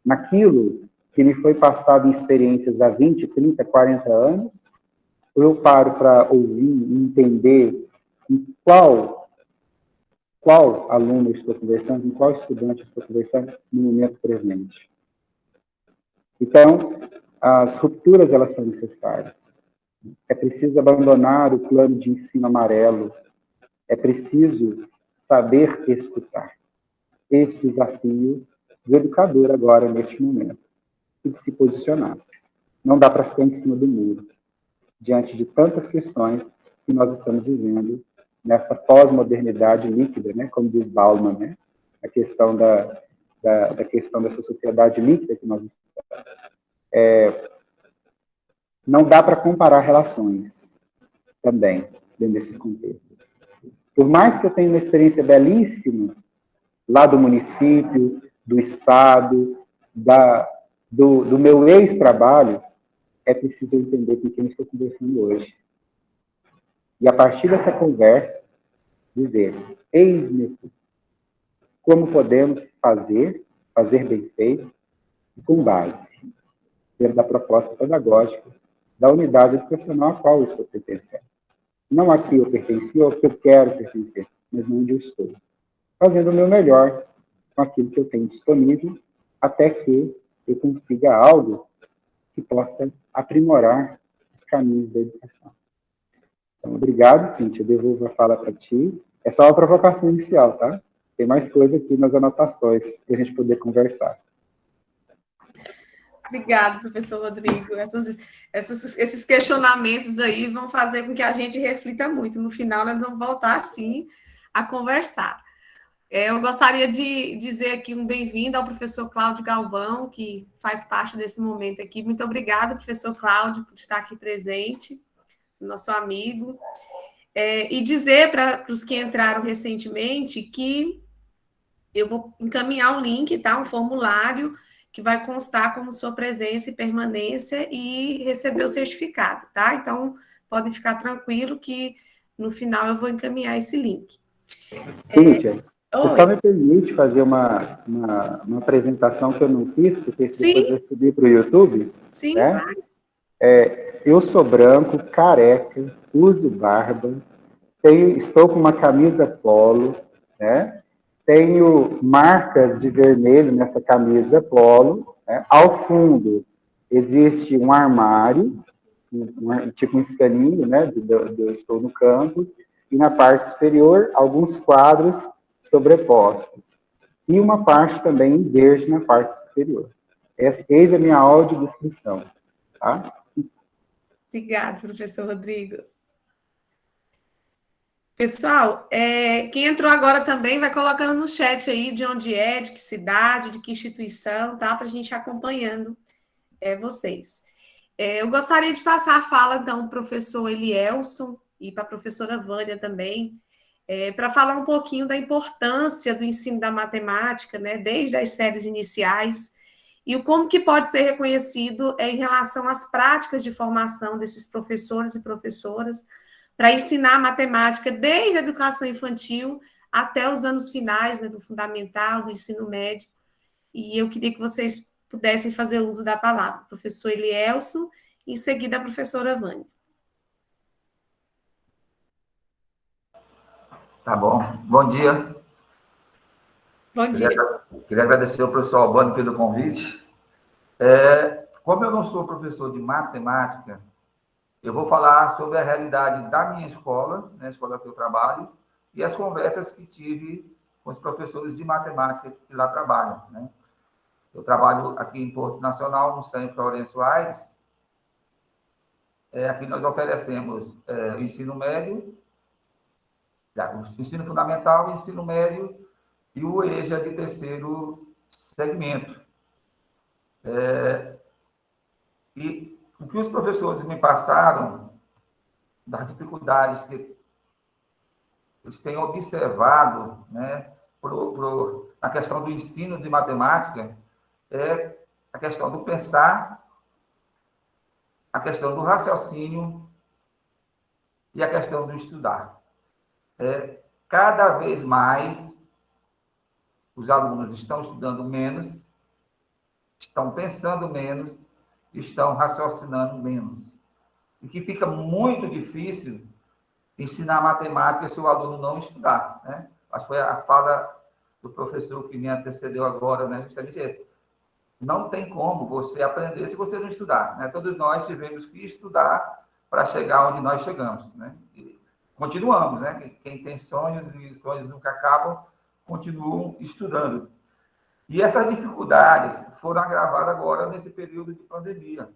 naquilo que me foi passado em experiências há 20, 30, 40 anos, ou eu paro para ouvir e entender em qual aluno eu estou conversando, em qual estudante eu estou conversando no momento presente. Então, as rupturas, elas são necessárias. É preciso abandonar o plano de ensino amarelo. É preciso saber escutar. Esse desafio do educador agora, neste momento, e de se posicionar. Não dá para ficar em cima do muro, diante de tantas questões que nós estamos vivendo nessa pós-modernidade líquida, né, como diz Bauman, né, a questão da questão dessa sociedade líquida que nós estamos. Não dá para comparar relações também, dentro desses contextos. Por mais que eu tenha uma experiência belíssima lá do município, do estado, do meu ex-trabalho, é preciso entender com quem eu estou conversando hoje. E a partir dessa conversa, dizer: eis-me, como podemos fazer bem feito, e com base dentro da proposta pedagógica da unidade educacional a qual eu estou pertencendo. Não a que eu pertenci ou que eu quero pertencer, mas onde eu estou. Fazendo o meu melhor com aquilo que eu tenho disponível, até que eu consiga algo que possa aprimorar os caminhos da educação. Então, obrigado, Cíntia. Eu devolvo a fala para ti. É só uma provocação inicial, tá? Tem mais coisa aqui nas anotações para a gente poder conversar. Obrigada, professor Rodrigo. Esses questionamentos aí vão fazer com que a gente reflita muito. No final, nós vamos voltar, sim, a conversar. Eu gostaria de dizer aqui um bem-vindo ao professor Cláudio Galvão, que faz parte desse momento aqui. Muito obrigada, professor Cláudio, por estar aqui presente, nosso amigo. E dizer para os que entraram recentemente que eu vou encaminhar um link, tá? Um formulário que vai constar como sua presença e permanência e receber o certificado, tá? Então, podem ficar tranquilo que no final eu vou encaminhar esse link. Cíntia, você só me permite fazer uma apresentação que eu não fiz, porque depois eu subi para o YouTube? Sim, né? vai. Eu sou branco, careca, uso barba, estou com uma camisa polo, né? Tenho marcas de vermelho nessa camisa polo, né? Ao fundo existe um armário, tipo um escaninho, né? Estou no campus, e na parte superior alguns quadros sobrepostos. e uma parte também em verde na parte superior. Eis a minha audiodescrição. Tá? Obrigada, professor Rodrigo. Pessoal, quem entrou agora também vai colocando no chat aí de onde é, de que cidade, de que instituição, tá? Para a gente ir acompanhando vocês. Eu gostaria de passar a fala, então, para o professor Elielson e para a professora Vânia também, para falar um pouquinho da importância do ensino da matemática, né, desde as séries iniciais, e o como que pode ser reconhecido em relação às práticas de formação desses professores e professoras para ensinar matemática desde a educação infantil até os anos finais, né, do fundamental, do ensino médio. E eu queria que vocês pudessem fazer uso da palavra. Professor Elielson, e em seguida a professora Vânia. Tá bom. Bom dia. Bom dia. Queria agradecer ao professor Albano pelo convite. Como eu não sou professor de matemática, eu vou falar sobre a realidade da minha escola, né, a escola que eu trabalho, e as conversas que tive com os professores de matemática que lá trabalham, né? Eu trabalho aqui em Porto Nacional, no Centro Florencio Aires. Aqui nós oferecemos o ensino médio, o ensino fundamental, o ensino médio e o EJA de terceiro segmento. E o que os professores me passaram, das dificuldades que eles têm observado, né, na questão do ensino de matemática, é a questão do pensar, a questão do raciocínio e a questão do estudar. Cada vez mais, os alunos estão estudando menos, estão pensando menos, estão raciocinando menos. E que fica muito difícil ensinar matemática se o aluno não estudar, né? Acho que foi a fala do professor que me antecedeu agora, né? Justamente esse. Não tem como você aprender se você não estudar, né? Todos nós tivemos que estudar para chegar onde nós chegamos, né? E continuamos, né? Quem tem sonhos e sonhos nunca acabam, continuam estudando. E essas dificuldades foram agravadas agora nesse período de pandemia.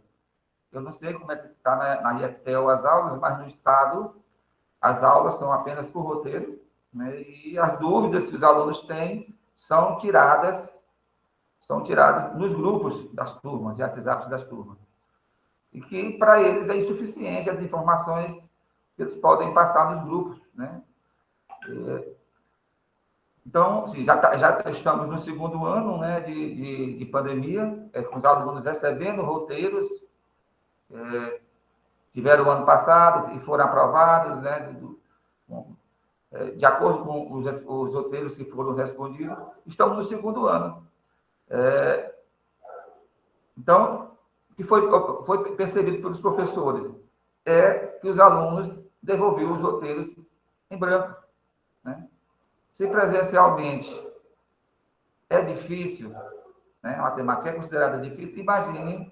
Eu não sei como é que está na IFTEL as aulas, mas no Estado as aulas são apenas por roteiro, né? E as dúvidas que os alunos têm são tiradas nos grupos das turmas, de WhatsApp das turmas. E que, para eles, é insuficiente as informações que eles podem passar nos grupos, né? Então, assim, já estamos no segundo ano, né, de pandemia, com os alunos recebendo roteiros, tiveram o ano passado e foram aprovados, né, de acordo com os roteiros que foram respondidos, estamos no segundo ano. Então, o que foi percebido pelos professores é que os alunos devolviam os roteiros em branco, né? Se presencialmente é difícil, né, a matemática é considerada difícil, imagine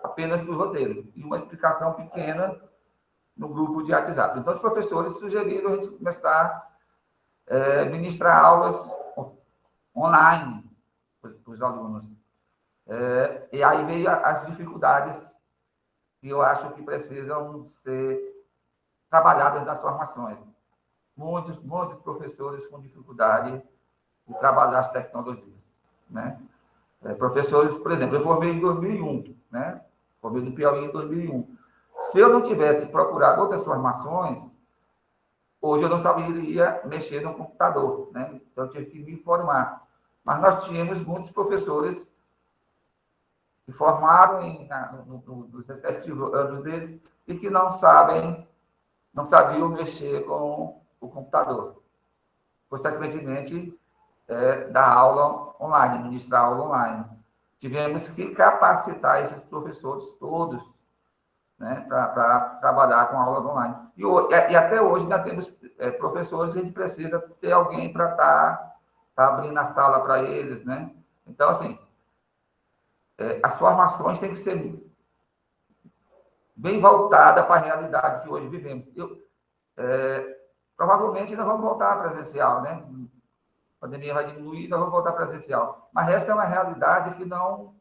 apenas por roteiro e uma explicação pequena no grupo de WhatsApp. Então, os professores sugeriram a gente começar a ministrar aulas online para os alunos. E aí veio as dificuldades que eu acho que precisam ser trabalhadas nas formações. Muitos professores com dificuldade de trabalhar as tecnologias, né? Professores, por exemplo, eu formei em 2001, né? Formei no Piauí em 2001. Se eu não tivesse procurado outras formações, hoje eu não saberia mexer no computador, né? Então, eu tive que me formar. Mas nós tínhamos muitos professores que formaram nos respectivos anos deles e que não sabiam mexer com o computador. Consequentemente, dar aula online, ministrar aula online. Tivemos que capacitar esses professores todos, né, para trabalhar com aulas online. E até hoje ainda temos professores que a gente precisa ter alguém para estar abrindo a sala para eles, né? Então, assim, as formações têm que ser bem voltadas para a realidade que hoje vivemos. Provavelmente nós vamos voltar presencial, né? pandemia vai diminuir, nós vamos voltar presencial. Mas essa é uma realidade que não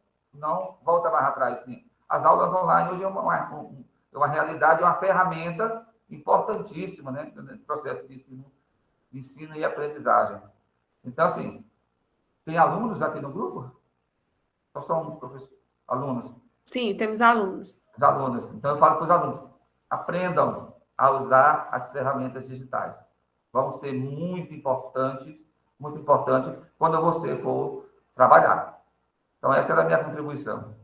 volta mais atrás. Sim. As aulas online hoje é uma realidade, uma ferramenta importantíssima, né, nesse processo de ensino e aprendizagem. Então, assim, tem alunos aqui no grupo? Ou são alunos? Sim, temos alunos. Os alunos. Então, eu falo para os alunos, aprendam a usar as ferramentas digitais. Vão ser muito importante quando você for trabalhar. Então, essa era a minha contribuição.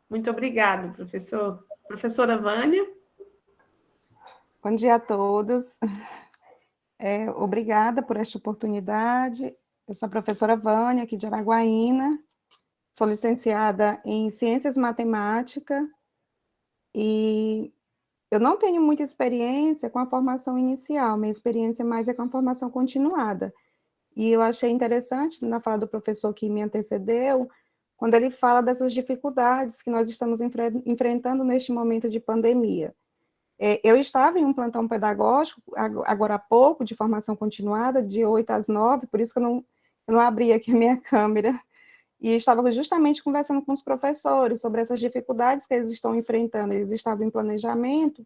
Muito obrigada, professor. Professora Vânia? Bom dia a todos. Obrigada por esta oportunidade. Eu sou a professora Vânia, aqui de Araguaína, sou licenciada em Ciências Matemáticas e eu não tenho muita experiência com a formação inicial, minha experiência mais é com a formação continuada. E eu achei interessante, na fala do professor que me antecedeu, quando ele fala dessas dificuldades que nós estamos enfrentando neste momento de pandemia. Eu estava em um plantão pedagógico, agora há pouco, de formação continuada, de 8 às 9, por isso que eu não abri aqui a minha câmera, e estava justamente conversando com os professores sobre essas dificuldades que eles estão enfrentando. Eles estavam em planejamento,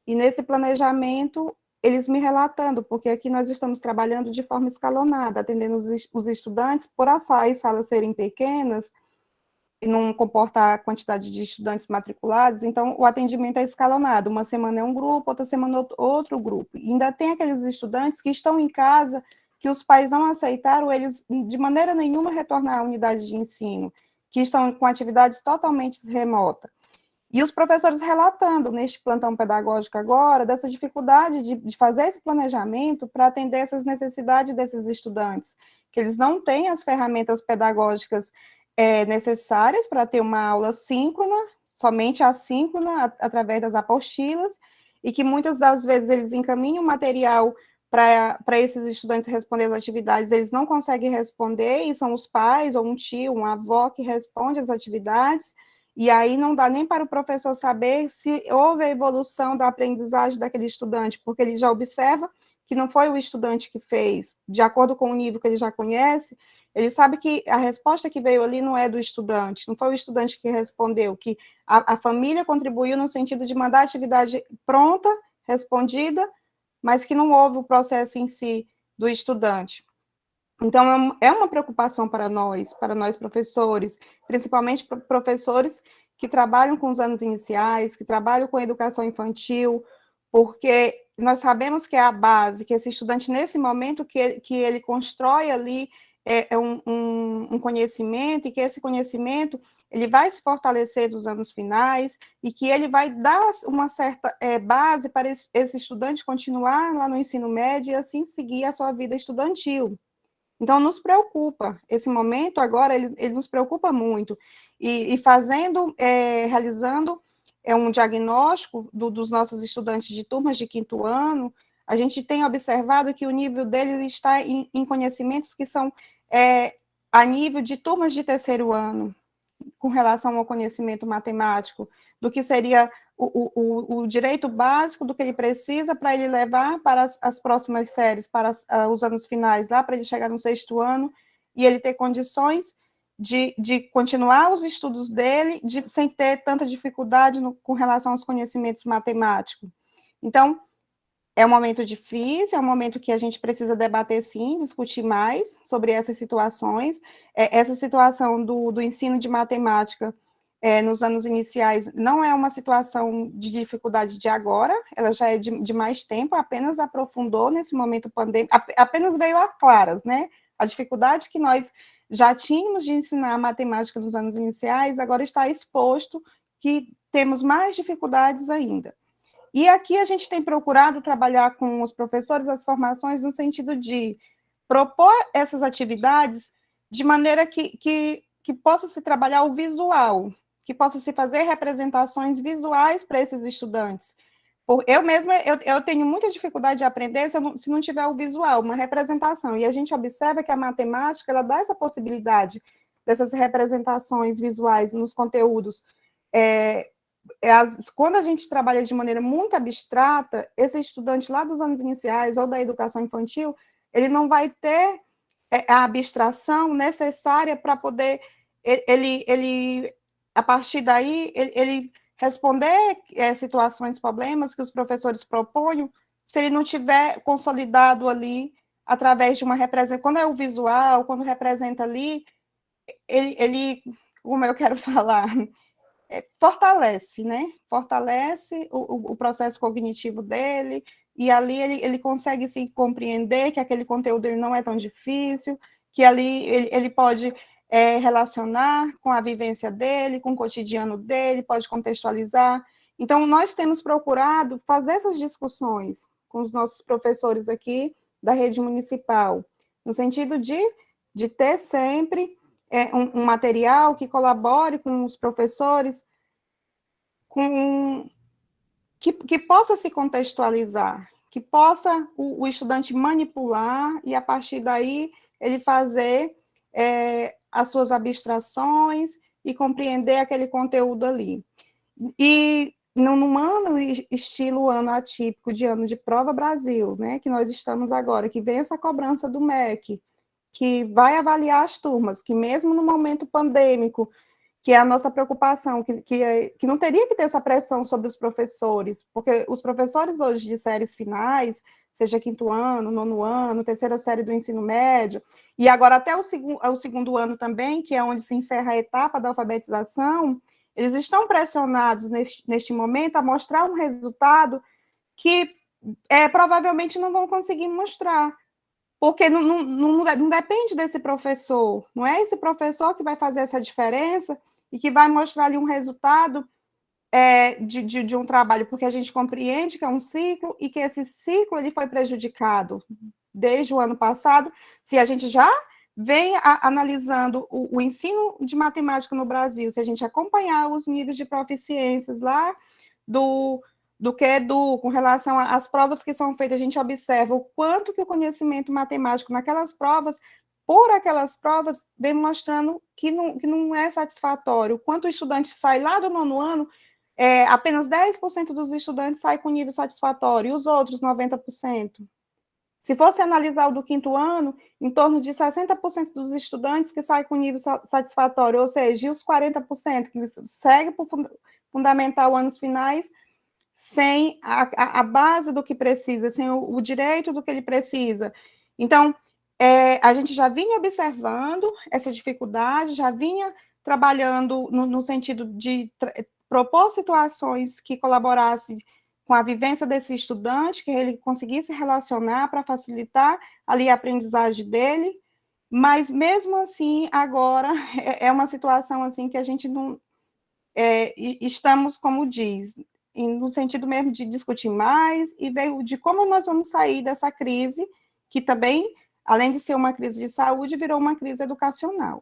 e nesse planejamento, eles me relatando, porque aqui nós estamos trabalhando de forma escalonada, atendendo os estudantes, por as salas serem pequenas, e não comportar a quantidade de estudantes matriculados, então o atendimento é escalonado, uma semana é um grupo, outra semana outro grupo, e ainda tem aqueles estudantes que estão em casa, que os pais não aceitaram eles de maneira nenhuma retornar à unidade de ensino, que estão com atividades totalmente remotas. E os professores relatando neste plantão pedagógico agora, dessa dificuldade de fazer esse planejamento para atender essas necessidades desses estudantes, que eles não têm as ferramentas pedagógicas necessárias para ter uma aula síncrona, somente assíncrona, através das apostilas, e que muitas das vezes eles encaminham material para esses estudantes responder as atividades, eles não conseguem responder, e são os pais, ou um tio, uma avó que responde as atividades, e aí não dá nem para o professor saber se houve a evolução da aprendizagem daquele estudante, porque ele já observa que não foi o estudante que fez, de acordo com o nível que ele já conhece, ele sabe que a resposta que veio ali não é do estudante, não foi o estudante que respondeu, que a família contribuiu no sentido de mandar a atividade pronta, respondida, mas que não houve o processo em si do estudante. Então, é uma preocupação para nós professores, principalmente professores que trabalham com os anos iniciais, que trabalham com a educação infantil, porque nós sabemos que é a base, que esse estudante, nesse momento que ele constrói ali um conhecimento, e que esse conhecimento ele vai se fortalecer nos anos finais, e que ele vai dar uma certa base para esse estudante continuar lá no ensino médio e assim seguir a sua vida estudantil. Então, nos preocupa, esse momento agora, ele nos preocupa muito, e realizando um diagnóstico dos nossos estudantes de turmas de 5º ano, a gente tem observado que o nível dele está em conhecimentos que são a nível de turmas de 3º ano, com relação ao conhecimento matemático, do que seria o direito básico do que ele precisa para ele levar para as próximas séries, para os anos finais, lá para ele chegar no 6º ano, e ele ter condições de continuar os estudos dele, sem ter tanta dificuldade com relação aos conhecimentos matemáticos. Então, é um momento difícil, é um momento que a gente precisa debater, sim, discutir mais sobre essas situações. Essa situação do ensino de matemática nos anos iniciais não é uma situação de dificuldade de agora, ela já é de mais tempo, apenas aprofundou nesse momento pandêmico, apenas veio a claras, né? A dificuldade que nós já tínhamos de ensinar matemática nos anos iniciais, agora está exposto que temos mais dificuldades ainda. E aqui a gente tem procurado trabalhar com os professores as formações no sentido de propor essas atividades de maneira que possa se trabalhar o visual, que possa se fazer representações visuais para esses estudantes. Eu mesma eu tenho muita dificuldade de aprender se não tiver o visual, uma representação, e a gente observa que a matemática ela dá essa possibilidade dessas representações visuais nos conteúdos. Quando a gente trabalha de maneira muito abstrata, esse estudante lá dos anos iniciais ou da educação infantil, ele não vai ter a abstração necessária para poder, ele, a partir daí, ele responder situações, problemas que os professores proponham, se ele não tiver consolidado ali, através de uma representação, quando é o visual, quando representa ali, ele como eu quero falar, fortalece, né? Fortalece o processo cognitivo dele, e ali ele consegue se compreender que aquele conteúdo ele não é tão difícil, que ali ele pode relacionar com a vivência dele, com o cotidiano dele, pode contextualizar. Então, nós temos procurado fazer essas discussões com os nossos professores aqui da rede municipal, no sentido de ter sempre um material que colabore com os professores, que possa se contextualizar, que possa o estudante manipular e, a partir daí, ele fazer as suas abstrações e compreender aquele conteúdo ali. E num ano, estilo ano atípico de ano de prova Brasil, né, que nós estamos agora, que vem essa cobrança do MEC, que vai avaliar as turmas, que mesmo no momento pandêmico, que é a nossa preocupação, que não teria que ter essa pressão sobre os professores, porque os professores hoje de séries finais, seja 5º ano, 9º ano, 3ª série do ensino médio, e agora até o segundo ano também, que é onde se encerra a etapa da alfabetização, eles estão pressionados neste momento a mostrar um resultado que provavelmente não vão conseguir mostrar, porque não depende desse professor, não é esse professor que vai fazer essa diferença e que vai mostrar ali um resultado de um trabalho, porque a gente compreende que é um ciclo e que esse ciclo ele foi prejudicado desde o ano passado. Se a gente já vem analisando o ensino de matemática no Brasil, se a gente acompanhar os níveis de proficiências lá do QEDU, com relação às provas que são feitas, a gente observa o quanto que o conhecimento matemático naquelas provas, por aquelas provas, vem mostrando que não é satisfatório. O quanto o estudante sai lá do 9º ano, apenas 10% dos estudantes saem com nível satisfatório, e os outros 90%. Se fosse analisar o do 5º ano, em torno de 60% dos estudantes que saem com nível satisfatório, ou seja, e os 40% que seguem para o fundamental anos finais, sem a base do que precisa, sem o direito do que ele precisa. Então, a gente já vinha observando essa dificuldade, já vinha trabalhando no sentido de propor situações que colaborassem com a vivência desse estudante, que ele conseguisse relacionar para facilitar ali a aprendizagem dele, mas mesmo assim, agora, é uma situação assim que a gente não... estamos, como diz, no sentido mesmo de discutir mais e ver de como nós vamos sair dessa crise, que também, além de ser uma crise de saúde, virou uma crise educacional.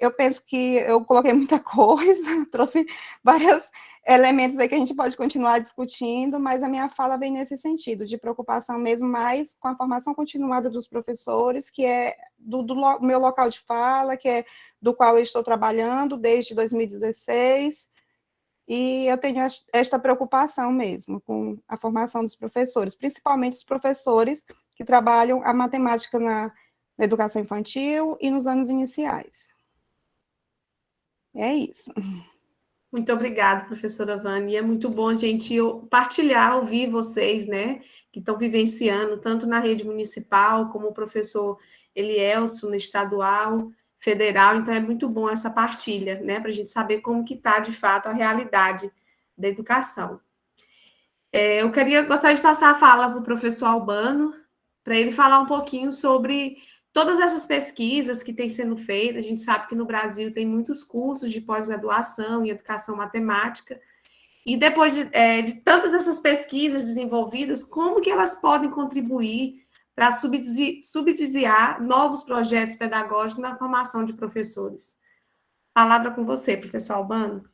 Eu penso que eu coloquei muita coisa, trouxe vários elementos aí que a gente pode continuar discutindo, mas a minha fala vem nesse sentido, de preocupação mesmo mais com a formação continuada dos professores, que é do meu local de fala, que é do qual eu estou trabalhando desde 2016, e eu tenho esta preocupação mesmo com a formação dos professores, principalmente os professores que trabalham a matemática na educação infantil e nos anos iniciais. É isso. Muito obrigada, professora Vânia. É muito bom a gente partilhar, ouvir vocês, né, que estão vivenciando, tanto na rede municipal, como o professor Elielso, no estadual, federal. Então, é muito bom essa partilha, né, para a gente saber como que está, de fato, a realidade da educação. Eu gostaria de passar a fala para o professor Albano, para ele falar um pouquinho sobre todas essas pesquisas que têm sendo feitas. A gente sabe que no Brasil tem muitos cursos de pós-graduação em educação matemática, e depois de tantas essas pesquisas desenvolvidas, como que elas podem contribuir para subsidiar novos projetos pedagógicos na formação de professores? Palavra com você, professor Albano.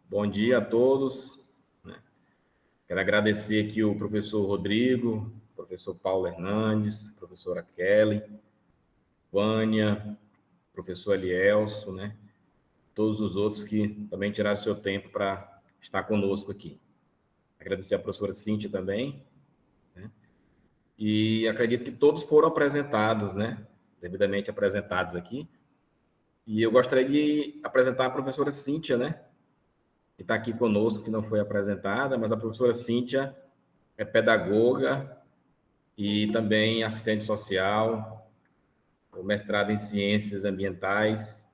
Bom dia a todos. Quero agradecer aqui o professor Rodrigo, professor Paulo Hernandes, professora Kelly, Vânia, professor Elielso, né? Todos os outros que também tiraram seu tempo para estar conosco aqui. Agradecer a professora Cíntia também, né? e acredito que todos foram apresentados, né? Devidamente apresentados aqui. E eu gostaria de apresentar a professora Cíntia, né? Que está aqui conosco, que não foi apresentada, mas a professora Cíntia é pedagoga e também assistente social, o mestrado em Ciências Ambientais,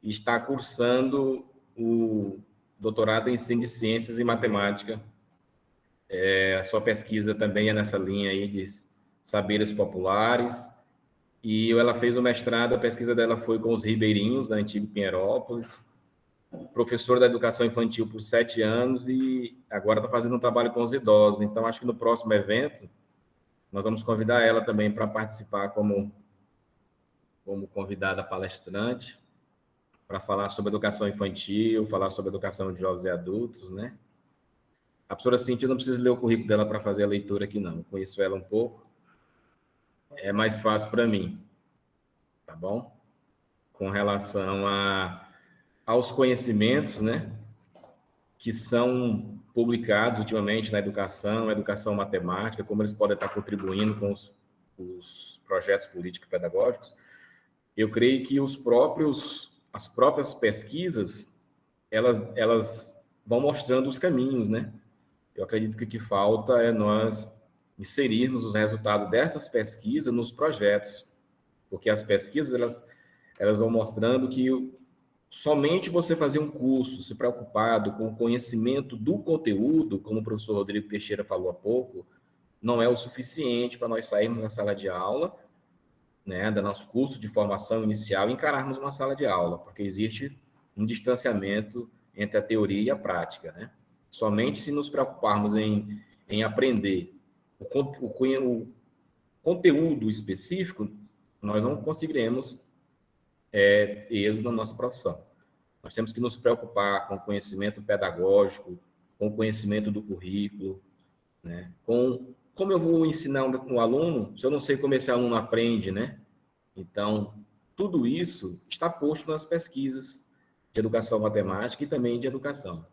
e está cursando o doutorado em Ensino de Ciências e Matemática. A sua pesquisa também é nessa linha aí de saberes populares, e ela fez o mestrado, a pesquisa dela foi com os ribeirinhos da antiga Pinheirópolis, professora da educação infantil por 7 anos e agora está fazendo um trabalho com os idosos. Então, acho que no próximo evento, nós vamos convidar ela também para participar como convidada palestrante, para falar sobre educação infantil, falar sobre educação de jovens e adultos, né? A professora Cíntia, eu não preciso ler o currículo dela para fazer a leitura aqui, não. Eu conheço ela um pouco. É mais fácil para mim, tá bom? Com relação aos conhecimentos, né? Que são publicados ultimamente na educação matemática, como eles podem estar contribuindo com os projetos político-pedagógicos. Eu creio que as próprias pesquisas, elas vão mostrando os caminhos, né? Eu acredito que o que falta é nós inserirmos os resultados dessas pesquisas nos projetos, porque as pesquisas, elas vão mostrando que somente você fazer um curso, se preocupado com o conhecimento do conteúdo, como o professor Rodrigo Teixeira falou há pouco, não é o suficiente para nós sairmos da sala de aula, né, do nosso curso de formação inicial, e encararmos uma sala de aula, porque existe um distanciamento entre a teoria e a prática, né? Somente se nos preocuparmos em aprender o conteúdo específico, nós não conseguiremos êxito na nossa profissão. Nós temos que nos preocupar com o conhecimento pedagógico, com o conhecimento do currículo, né? Como eu vou ensinar um aluno se eu não sei como esse aluno aprende, né? Então, tudo isso está posto nas pesquisas de educação matemática e também de educação,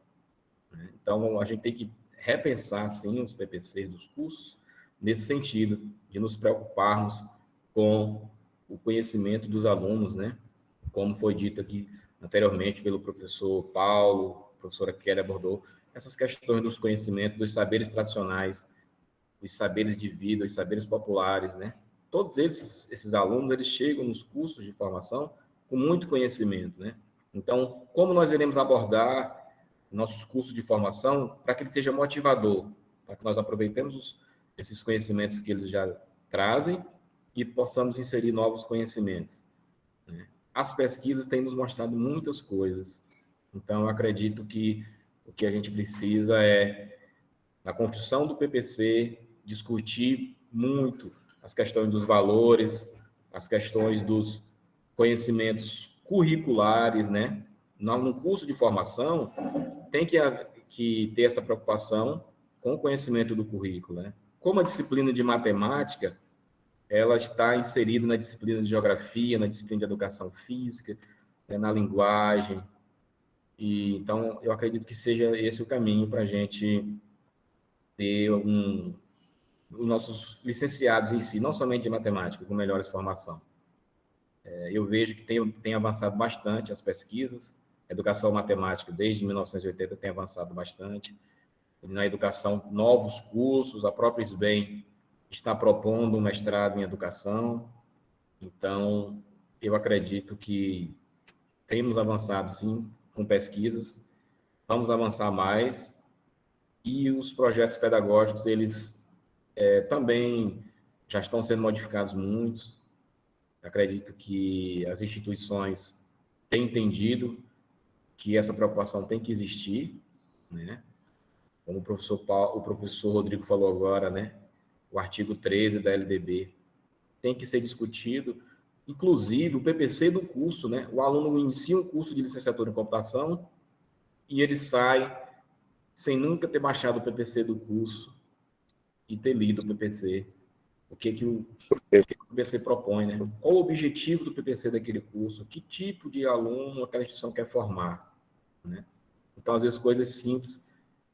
né? Então, a gente tem que repensar, sim, os PPCs dos cursos, nesse sentido, de nos preocuparmos com o conhecimento dos alunos, né? Como foi dito aqui anteriormente pelo professor Paulo, a professora Kelly abordou, essas questões dos conhecimentos, dos saberes tradicionais, os saberes de vida, os saberes populares, né? Todos esses alunos, eles chegam nos cursos de formação com muito conhecimento, né? Então, como nós iremos abordar nossos cursos de formação para que ele seja motivador, para que nós aproveitemos esses conhecimentos que eles já trazem e possamos inserir novos conhecimentos, né? As pesquisas têm nos mostrado muitas coisas. Então, eu acredito que o que a gente precisa é, na construção do PPC, discutir muito as questões dos valores, as questões dos conhecimentos curriculares, né? No curso de formação, tem que ter essa preocupação com o conhecimento do currículo, né? Como a disciplina de matemática, ela está inserida na disciplina de geografia, na disciplina de educação física, né, na linguagem. E, então, eu acredito que seja esse o caminho para a gente ter os nossos licenciados em si, não somente de matemática, com melhores formação. Eu vejo que tem avançado bastante as pesquisas, a educação matemática, desde 1980, tem avançado bastante. Na educação, novos cursos, a própria SBEM está propondo um mestrado em educação. Então, eu acredito que temos avançado, sim, com pesquisas, vamos avançar mais, e os projetos pedagógicos, eles também já estão sendo modificados muitos. Acredito que as instituições têm entendido que essa preocupação tem que existir, né? Como o professor Rodrigo falou agora, né? O artigo 13 da LDB tem que ser discutido, inclusive o PPC do curso, né? O aluno inicia um curso de licenciatura em computação e ele sai sem nunca ter baixado o PPC do curso e ter lido o PPC. O que o PPC propõe, né? Qual o objetivo do PPC daquele curso? Que tipo de aluno aquela instituição quer formar, né? Então, às vezes, coisas simples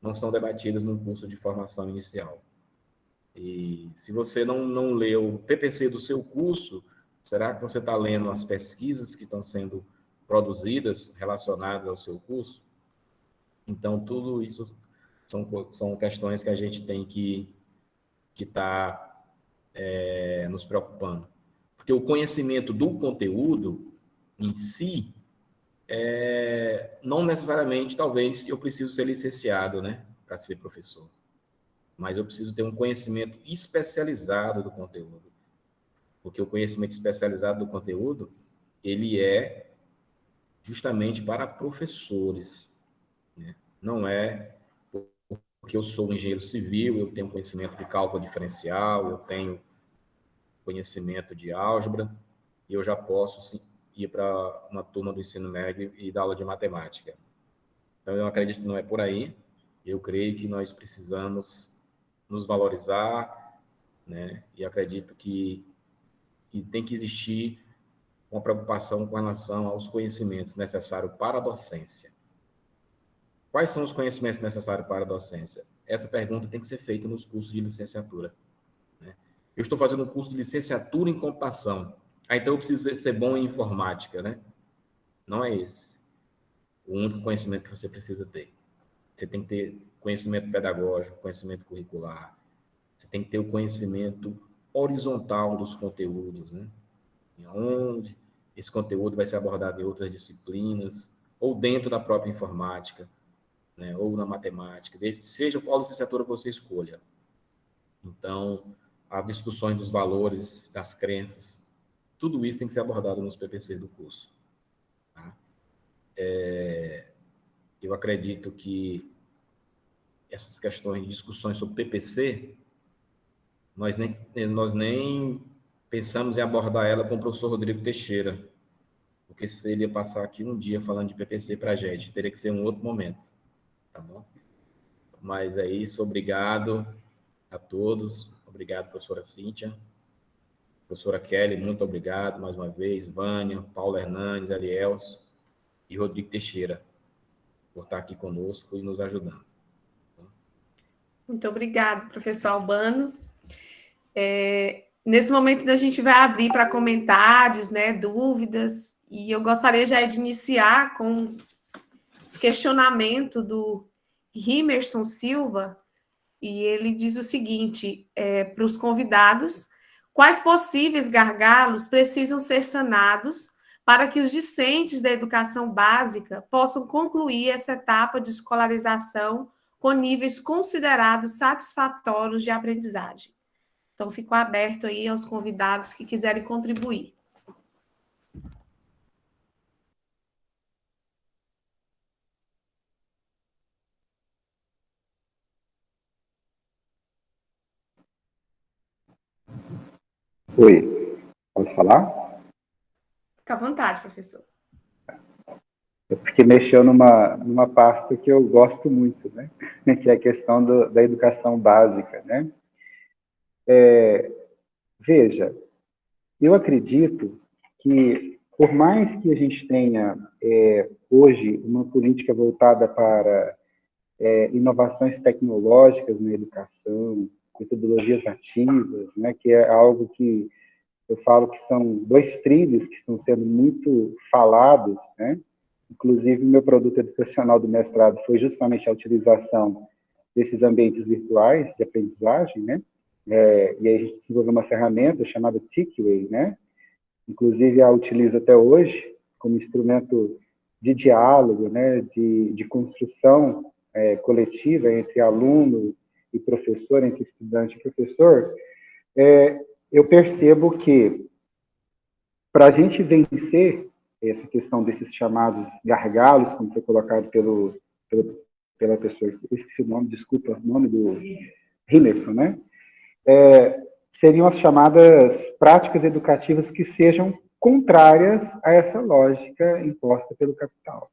não são debatidas num curso de formação inicial. E se você não lê o PPC do seu curso, será que você está lendo as pesquisas que estão sendo produzidas relacionadas ao seu curso? Então, tudo isso são questões que a gente tem que estar nos preocupando. Porque o conhecimento do conteúdo em si, não necessariamente, talvez, eu preciso ser licenciado, né, para ser professor. Mas eu preciso ter um conhecimento especializado do conteúdo. Porque o conhecimento especializado do conteúdo, ele é justamente para professores, né? Não é porque eu sou um engenheiro civil, eu tenho conhecimento de cálculo diferencial, eu tenho conhecimento de álgebra, e eu já posso sim, ir para uma turma do ensino médio e dar aula de matemática. Então, eu acredito que não é por aí. Eu creio que nós precisamos nos valorizar, né? E acredito que tem que existir uma preocupação com relação aos conhecimentos necessários para a docência. Quais são os conhecimentos necessários para a docência? Essa pergunta tem que ser feita nos cursos de licenciatura, né? Eu estou fazendo um curso de licenciatura em computação. Então eu preciso ser bom em informática, né? Não é esse o único conhecimento que você precisa ter. Você tem que ter conhecimento pedagógico, conhecimento curricular. Você tem que ter o conhecimento horizontal dos conteúdos, né? Onde esse conteúdo vai ser abordado em outras disciplinas, ou dentro da própria informática, né? Ou na matemática, seja qual licenciatura você escolha. Então, as discussões dos valores, das crenças, tudo isso tem que ser abordado nos PPCs do curso. Tá? Eu acredito que essas questões de discussões sobre PPC, nós nem pensamos em abordar ela com o professor Rodrigo Teixeira, porque se ele ia passar aqui um dia falando de PPC para a gente, teria que ser um outro momento, tá bom? Mas é isso, obrigado a todos, obrigado, professora Cíntia, professora Kelly, muito obrigado mais uma vez, Vânia, Paulo Hernandes, Arielso e Rodrigo Teixeira, por estar aqui conosco e nos ajudando. Muito obrigado, professor Albano. Nesse momento a gente vai abrir para comentários, né, dúvidas, e eu gostaria já de iniciar com um questionamento do Rimerson Silva, e ele diz o seguinte, para os convidados: quais possíveis gargalos precisam ser sanados para que os discentes da educação básica possam concluir essa etapa de escolarização com níveis considerados satisfatórios de aprendizagem? Então, fico aberto aí aos convidados que quiserem contribuir. Oi, posso falar? Fica à vontade, professor. É porque mexeu numa pasta que eu gosto muito, né? Que é a questão da educação básica, né? Veja, eu acredito que, por mais que a gente tenha, hoje, uma política voltada para inovações tecnológicas na educação, metodologias ativas, né, que é algo que eu falo que são dois trilhos que estão sendo muito falados, né? Inclusive, o meu produto educacional do mestrado foi justamente a utilização desses ambientes virtuais de aprendizagem, né? E aí a gente desenvolveu uma ferramenta chamada Teachway, né? Inclusive, a utilizo até hoje como instrumento de diálogo, né? De construção coletiva entre aluno e professor, entre estudante e professor. Eu percebo que, para a gente vencer essa questão desses chamados gargalos, como foi colocado pela pessoa, eu esqueci o nome, desculpa, o nome do Rimerson, né? Seriam as chamadas práticas educativas que sejam contrárias a essa lógica imposta pelo capital.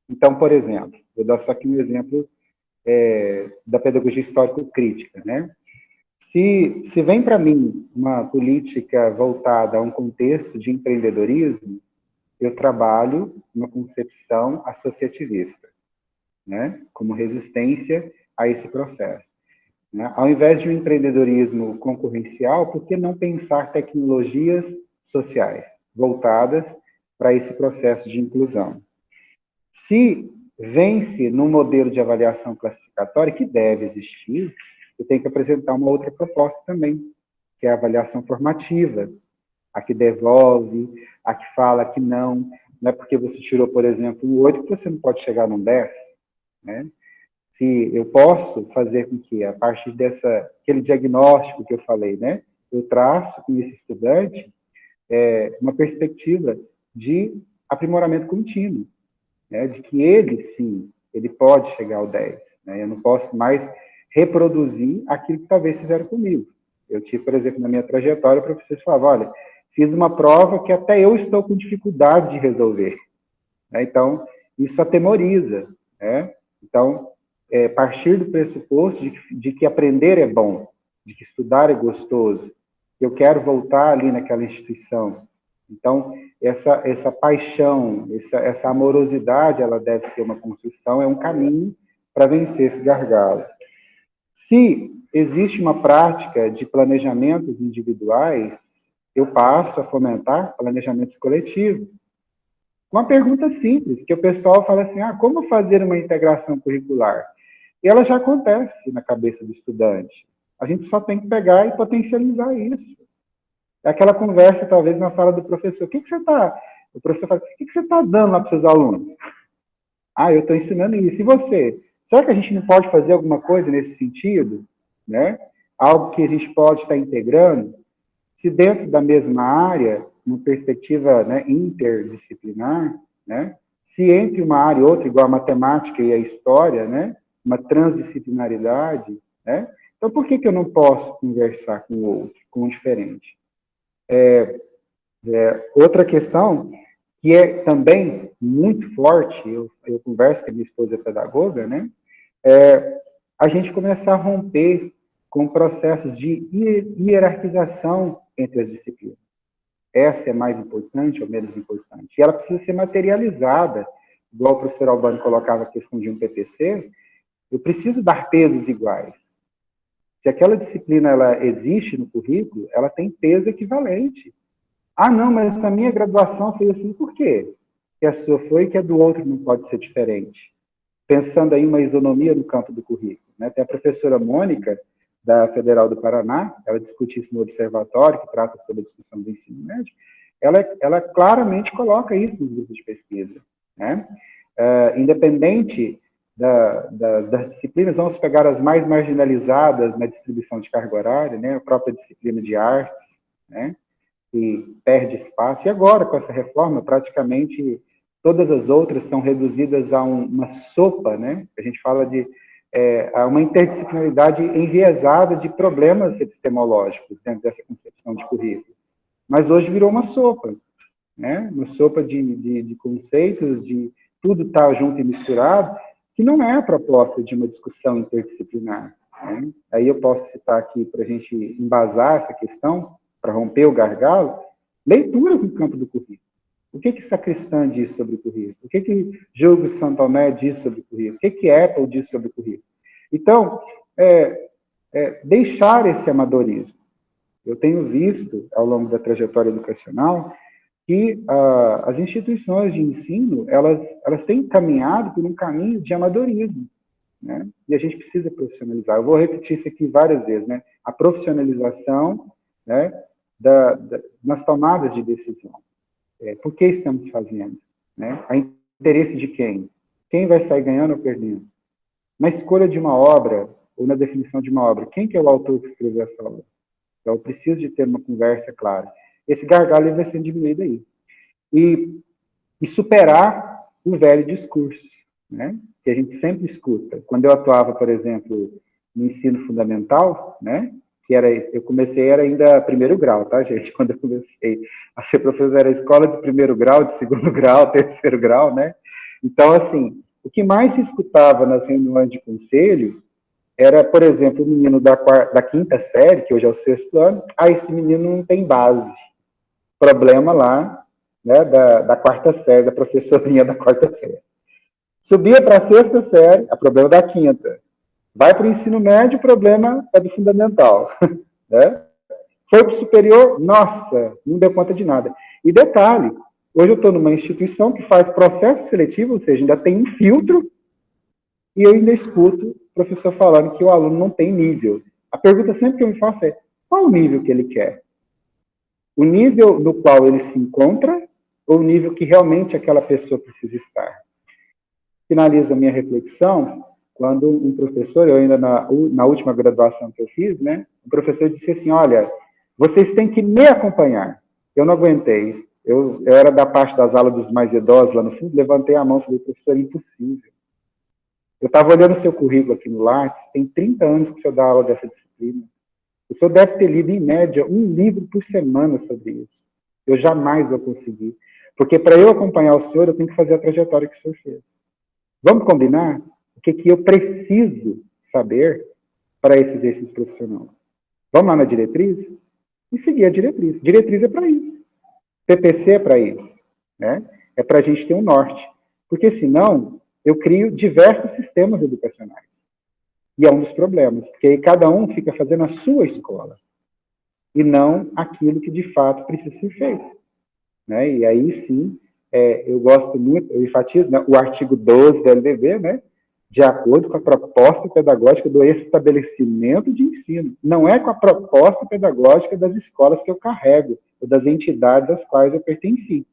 Então, por exemplo, vou dar só aqui um exemplo da pedagogia histórico-crítica, né? Se vem para mim uma política voltada a um contexto de empreendedorismo, eu trabalho uma concepção associativista, né? Como resistência a esse processo. né? Ao invés de um empreendedorismo concorrencial, por que não pensar tecnologias sociais voltadas para esse processo de inclusão? Se vence no modelo de avaliação classificatória, que deve existir, eu tenho que apresentar uma outra proposta também, que é a avaliação formativa, a que devolve, a que fala que não é porque você tirou, por exemplo, um 8 que você não pode chegar num 10, né? Se eu posso fazer com que, a partir aquele diagnóstico que eu falei, né, eu traço com esse estudante uma perspectiva de aprimoramento contínuo, né, de que ele, sim, ele pode chegar ao 10. Né, eu não posso mais reproduzir aquilo que talvez fizeram comigo. Eu tive, por exemplo, na minha trajetória, professores falavam, olha, fiz uma prova que até eu estou com dificuldades de resolver. Né, então, isso atemoriza. Né? Então, partir do pressuposto de que aprender é bom, de que estudar é gostoso, eu quero voltar ali naquela instituição. Então, essa paixão, essa amorosidade, ela deve ser uma construção, é um caminho para vencer esse gargalo. Se existe uma prática de planejamentos individuais, eu passo a fomentar planejamentos coletivos. Uma pergunta simples, que o pessoal fala assim, como fazer uma integração curricular? E ela já acontece na cabeça do estudante. A gente só tem que pegar e potencializar isso. É aquela conversa, talvez, na sala do professor. O professor fala, o que você está dando lá para os seus alunos? Eu estou ensinando isso. E você? Será que a gente não pode fazer alguma coisa nesse sentido? Né? Algo que a gente pode estar integrando? Se dentro da mesma área, uma perspectiva, né, interdisciplinar, né? Se entre uma área e outra, igual a matemática e a história, né? Uma transdisciplinaridade, né? Então, por que eu não posso conversar com o outro, com o diferente? Outra questão, que é também muito forte, eu converso com a minha esposa pedagoga, né? A gente começar a romper com processos de hierarquização entre as disciplinas. Essa é mais importante ou menos importante? E ela precisa ser materializada, igual o professor Albano colocava a questão de um PPC, eu preciso dar pesos iguais. Se aquela disciplina ela existe no currículo, ela tem peso equivalente. Não, mas a minha graduação foi assim, por quê? Que a sua foi e que a do outro não pode ser diferente. Pensando aí uma isonomia no campo do currículo. Né? Tem a professora Mônica, da Federal do Paraná, ela discute isso no observatório, que trata sobre a discussão do ensino médio, ela claramente coloca isso nos grupos de pesquisa. Né? Independente das disciplinas, vamos pegar as mais marginalizadas na distribuição de carga horária, né? A própria disciplina de artes, né? Que perde espaço, e agora, com essa reforma, praticamente todas as outras são reduzidas a uma sopa, né? A gente fala de uma interdisciplinaridade enviesada de problemas epistemológicos dentro dessa concepção de currículo. Mas hoje virou uma sopa, né? Uma sopa de conceitos, de tudo estar junto e misturado, que não é a proposta de uma discussão interdisciplinar. Né? Aí eu posso citar aqui, para a gente embasar essa questão, para romper o gargalo, leituras no campo do currículo. O que Sacristã diz sobre o currículo? O que Gildo Santo Tomé diz sobre o currículo? O que Apple diz sobre o currículo? Então, deixar esse amadorismo. Eu tenho visto, ao longo da trajetória educacional, que as instituições de ensino, elas têm caminhado por um caminho de amadorismo. Né? E a gente precisa profissionalizar. Eu vou repetir isso aqui várias vezes. Né? A profissionalização, né, nas tomadas de decisão. Por que estamos fazendo? Né? A interesse de quem? Quem vai sair ganhando ou perdendo? Na escolha de uma obra, ou na definição de uma obra, quem que é o autor que escreveu essa obra? Então, eu preciso de ter uma conversa clara. Esse gargalo vai ser diminuído aí. E superar o velho discurso, né? Que a gente sempre escuta. Quando eu atuava, por exemplo, no ensino fundamental, né? Eu comecei, era ainda primeiro grau, tá, gente? Quando eu comecei a ser professor, era escola de primeiro grau, de segundo grau, terceiro grau, né? Então, assim, o que mais se escutava nas reuniões de conselho era, por exemplo, o menino da quinta série, que hoje é o sexto ano, esse menino não tem base. Problema lá, né, da quarta série, da professorinha da quarta série. Subia para a sexta série, problema da quinta. Vai para o ensino médio, o problema é do fundamental. Né? Foi para o superior, nossa, não deu conta de nada. E detalhe, hoje eu estou numa instituição que faz processo seletivo, ou seja, ainda tem um filtro, e eu ainda escuto o professor falando que o aluno não tem nível. A pergunta sempre que eu me faço é, qual o nível que ele quer? O nível no qual ele se encontra, ou o nível que realmente aquela pessoa precisa estar? Finaliza a minha reflexão quando um professor, eu ainda na última graduação que eu fiz, né, o professor disse assim, olha, vocês têm que me acompanhar. Eu não aguentei. Eu era da parte das aulas dos mais idosos lá no fundo, levantei a mão e falei, professor, é impossível. Eu estava olhando o seu currículo aqui no Lattes, tem 30 anos que o senhor dá aula dessa disciplina. O senhor deve ter lido, em média, um livro por semana sobre isso. Eu jamais vou conseguir. Porque para eu acompanhar o senhor, eu tenho que fazer a trajetória que o senhor fez. Vamos combinar o que eu preciso saber para esse exercício profissional? Vamos lá na diretriz e seguir a diretriz. Diretriz é para isso. PPC é para isso. Né? É para a gente ter um norte. Porque senão, eu crio diversos sistemas educacionais. E é um dos problemas, porque aí cada um fica fazendo a sua escola, e não aquilo que de fato precisa ser feito. Né? E aí sim, eu gosto muito, eu enfatizo, né, o artigo 12 da LDB, né, de acordo com a proposta pedagógica do estabelecimento de ensino. Não é com a proposta pedagógica das escolas que eu carrego, ou das entidades às quais eu pertenci,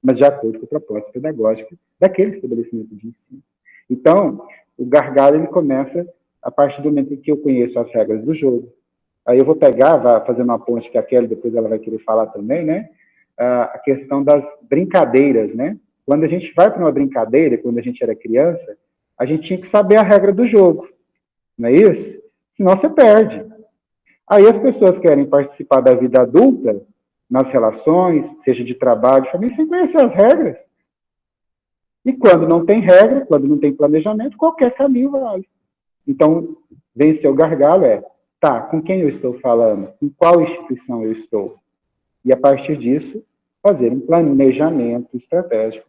mas de acordo com a proposta pedagógica daquele estabelecimento de ensino. Então, o gargalo ele começa a partir do momento em que eu conheço as regras do jogo. Aí eu vou pegar, vai fazer uma ponte que a Kelly depois ela vai querer falar também, né? A questão das brincadeiras, né? Quando a gente vai para uma brincadeira, quando a gente era criança, a gente tinha que saber a regra do jogo, não é isso? Senão você perde. Aí as pessoas querem participar da vida adulta, nas relações, seja de trabalho, família, sem conhecer as regras. E quando não tem regra, quando não tem planejamento, qualquer caminho vale. Então, vencer o gargalo tá, com quem eu estou falando? Em qual instituição eu estou? E, a partir disso, fazer um planejamento estratégico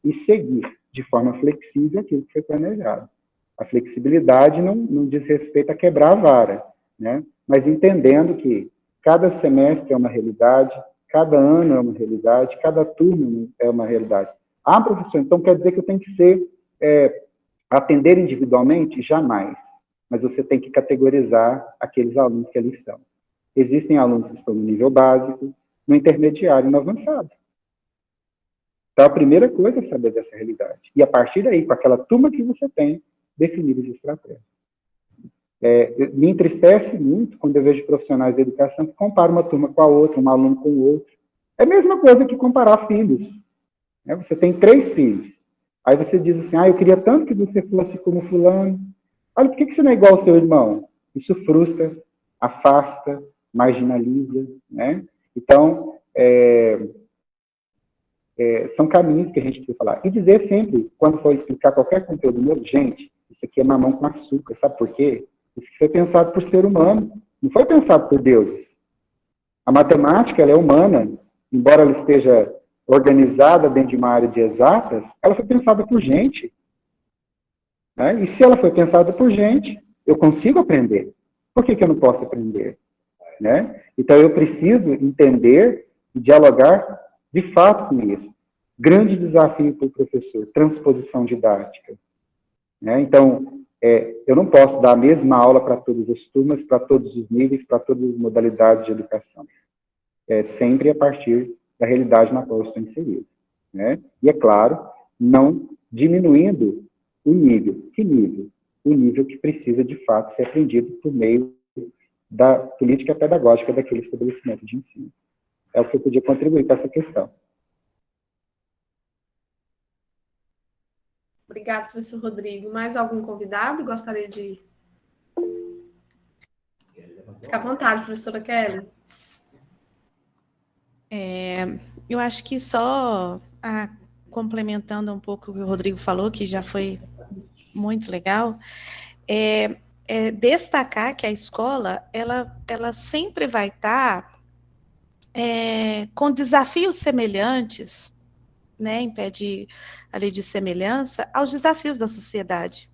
e seguir de forma flexível aquilo que foi planejado. A flexibilidade não diz respeito a quebrar a vara, né? Mas entendendo que cada semestre é uma realidade, cada ano é uma realidade, cada turno é uma realidade. Ah, professor, então quer dizer que eu tenho que atender individualmente? Jamais. Mas você tem que categorizar aqueles alunos que ali estão. Existem alunos que estão no nível básico, no intermediário e no avançado. Então, a primeira coisa é saber dessa realidade. E, a partir daí, com aquela turma que você tem, definir as estratégias. Me entristece muito quando eu vejo profissionais da educação que comparam uma turma com a outra, um aluno com o outro. É a mesma coisa que comparar filhos. Né? Você tem 3 filhos. Aí você diz assim, eu queria tanto que você fosse como fulano. Olha, por que você não é igual ao seu irmão? Isso frustra, afasta, marginaliza, né? Então, são caminhos que a gente precisa falar. E dizer sempre, quando for explicar qualquer conteúdo novo, gente, isso aqui é mamão com açúcar, sabe por quê? Isso aqui foi pensado por ser humano, não foi pensado por deuses. A matemática, ela é humana, embora ela esteja organizada dentro de uma área de exatas, ela foi pensada por gente. Né? E se ela foi pensada por gente, eu consigo aprender. Por que eu não posso aprender? Né? Então, eu preciso entender e dialogar de fato com isso. Grande desafio para o professor, transposição didática. Né? Então, eu não posso dar a mesma aula para todas as turmas, para todos os níveis, para todas as modalidades de educação. Sempre a partir da realidade na qual eu estou inserido. Né? E, é claro, não diminuindo o nível. Que nível? O nível que precisa, de fato, ser aprendido por meio da política pedagógica daquele estabelecimento de ensino. É o que eu podia contribuir para essa questão. Obrigada, professor Rodrigo. Mais algum convidado gostaria de... Fique à vontade, professora Kelly. Eu acho que só complementando um pouco o que o Rodrigo falou, que já foi muito legal, destacar que a escola, ela sempre vai estar com desafios semelhantes, né, impede a lei de semelhança, aos desafios da sociedade.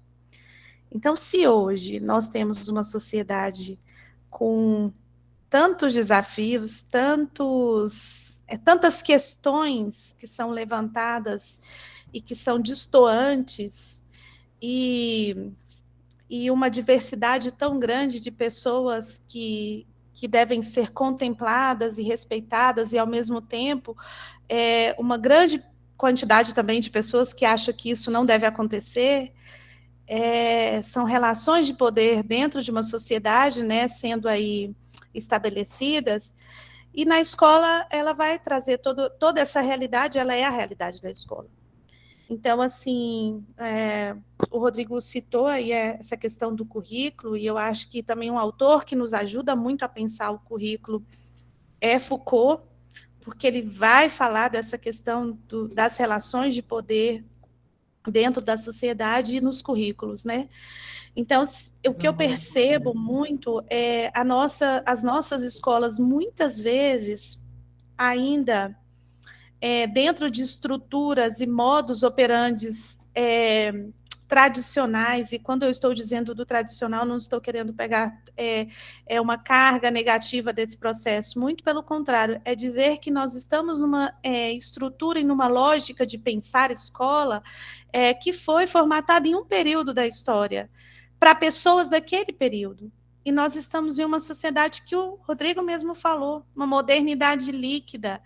Então, se hoje nós temos uma sociedade com tantos desafios, tantas questões que são levantadas e que são destoantes, e uma diversidade tão grande de pessoas que devem ser contempladas e respeitadas, e, ao mesmo tempo, uma grande quantidade também de pessoas que acham que isso não deve acontecer. São relações de poder dentro de uma sociedade, né, sendo aí estabelecidas, e na escola ela vai trazer toda essa realidade, ela é a realidade da escola. Então, assim, o Rodrigo citou aí essa questão do currículo, e eu acho que também um autor que nos ajuda muito a pensar o currículo é Foucault, porque ele vai falar dessa questão das relações de poder dentro da sociedade e nos currículos, né? Então, o que eu percebo muito é as nossas escolas, muitas vezes, ainda dentro de estruturas e modus operandes tradicionais, e quando eu estou dizendo do tradicional, não estou querendo pegar uma carga negativa desse processo, muito pelo contrário, é dizer que nós estamos numa estrutura e numa lógica de pensar escola que foi formatada em um período da história, para pessoas daquele período. E nós estamos em uma sociedade que o Rodrigo mesmo falou, uma modernidade líquida.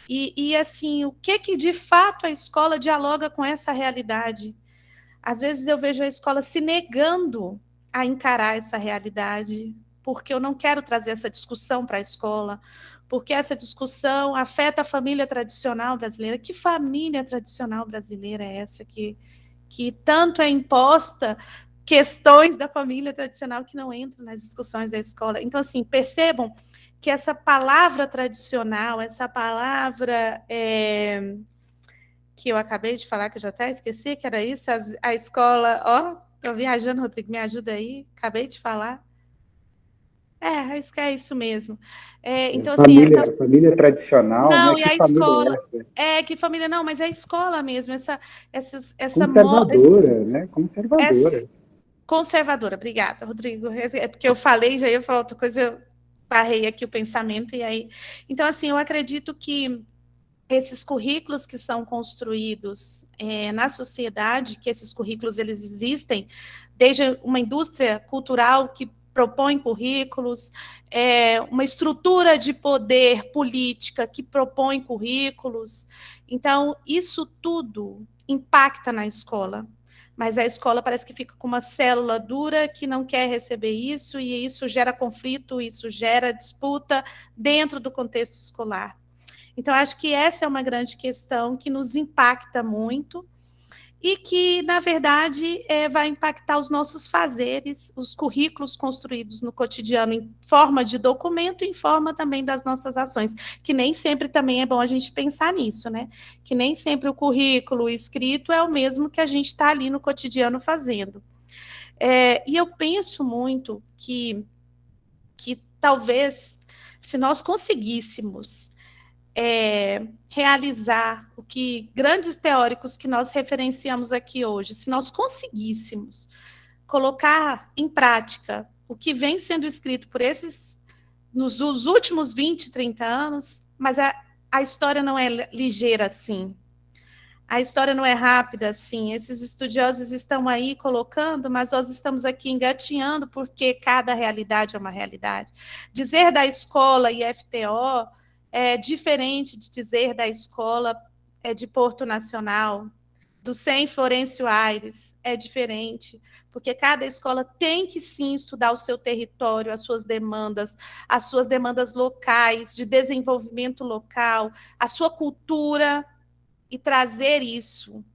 E assim, o que de fato a escola dialoga com essa realidade? Às vezes eu vejo a escola se negando a encarar essa realidade, porque eu não quero trazer essa discussão para a escola, porque essa discussão afeta a família tradicional brasileira. Que família tradicional brasileira é essa que tanto é imposta questões da família tradicional que não entram nas discussões da escola? Então, assim, percebam que essa palavra tradicional, essa palavra que eu acabei de falar, que eu já até esqueci, que era isso, a escola... Estou viajando, Rodrigo, me ajuda aí, acabei de falar. Acho que é isso mesmo. Então, assim, família tradicional, não, né? e Que a família escola... é essa? que família não, mas é a escola mesmo, essa Conservadora, né? Conservadora. Conservadora, obrigada, Rodrigo. É porque eu falei, já ia falar outra coisa, eu barrei aqui o pensamento, e aí... Então, assim, eu acredito que esses currículos que são construídos na sociedade, que esses currículos eles existem desde uma indústria cultural que propõe currículos, uma estrutura de poder política que propõe currículos. Então, isso tudo impacta na escola, mas a escola parece que fica com uma célula dura que não quer receber isso, e isso gera conflito, isso gera disputa dentro do contexto escolar. Então, acho que essa é uma grande questão que nos impacta muito e que, na verdade, vai impactar os nossos fazeres, os currículos construídos no cotidiano em forma de documento, em forma também das nossas ações, que nem sempre também é bom a gente pensar nisso, né? Que nem sempre o currículo escrito é o mesmo que a gente está ali no cotidiano fazendo. E eu penso muito que talvez, se nós conseguíssemos realizar o que grandes teóricos que nós referenciamos aqui hoje, se nós conseguíssemos colocar em prática o que vem sendo escrito por nos últimos 20, 30 anos, mas a história não é ligeira assim, a história não é rápida assim, esses estudiosos estão aí colocando, mas nós estamos aqui engatinhando, porque cada realidade é uma realidade. Dizer da escola e FTO é diferente de dizer da escola de Porto Nacional, do SEM Florencio Aires, é diferente, porque cada escola tem que, sim, estudar o seu território, as suas demandas locais, de desenvolvimento local, a sua cultura, e trazer isso.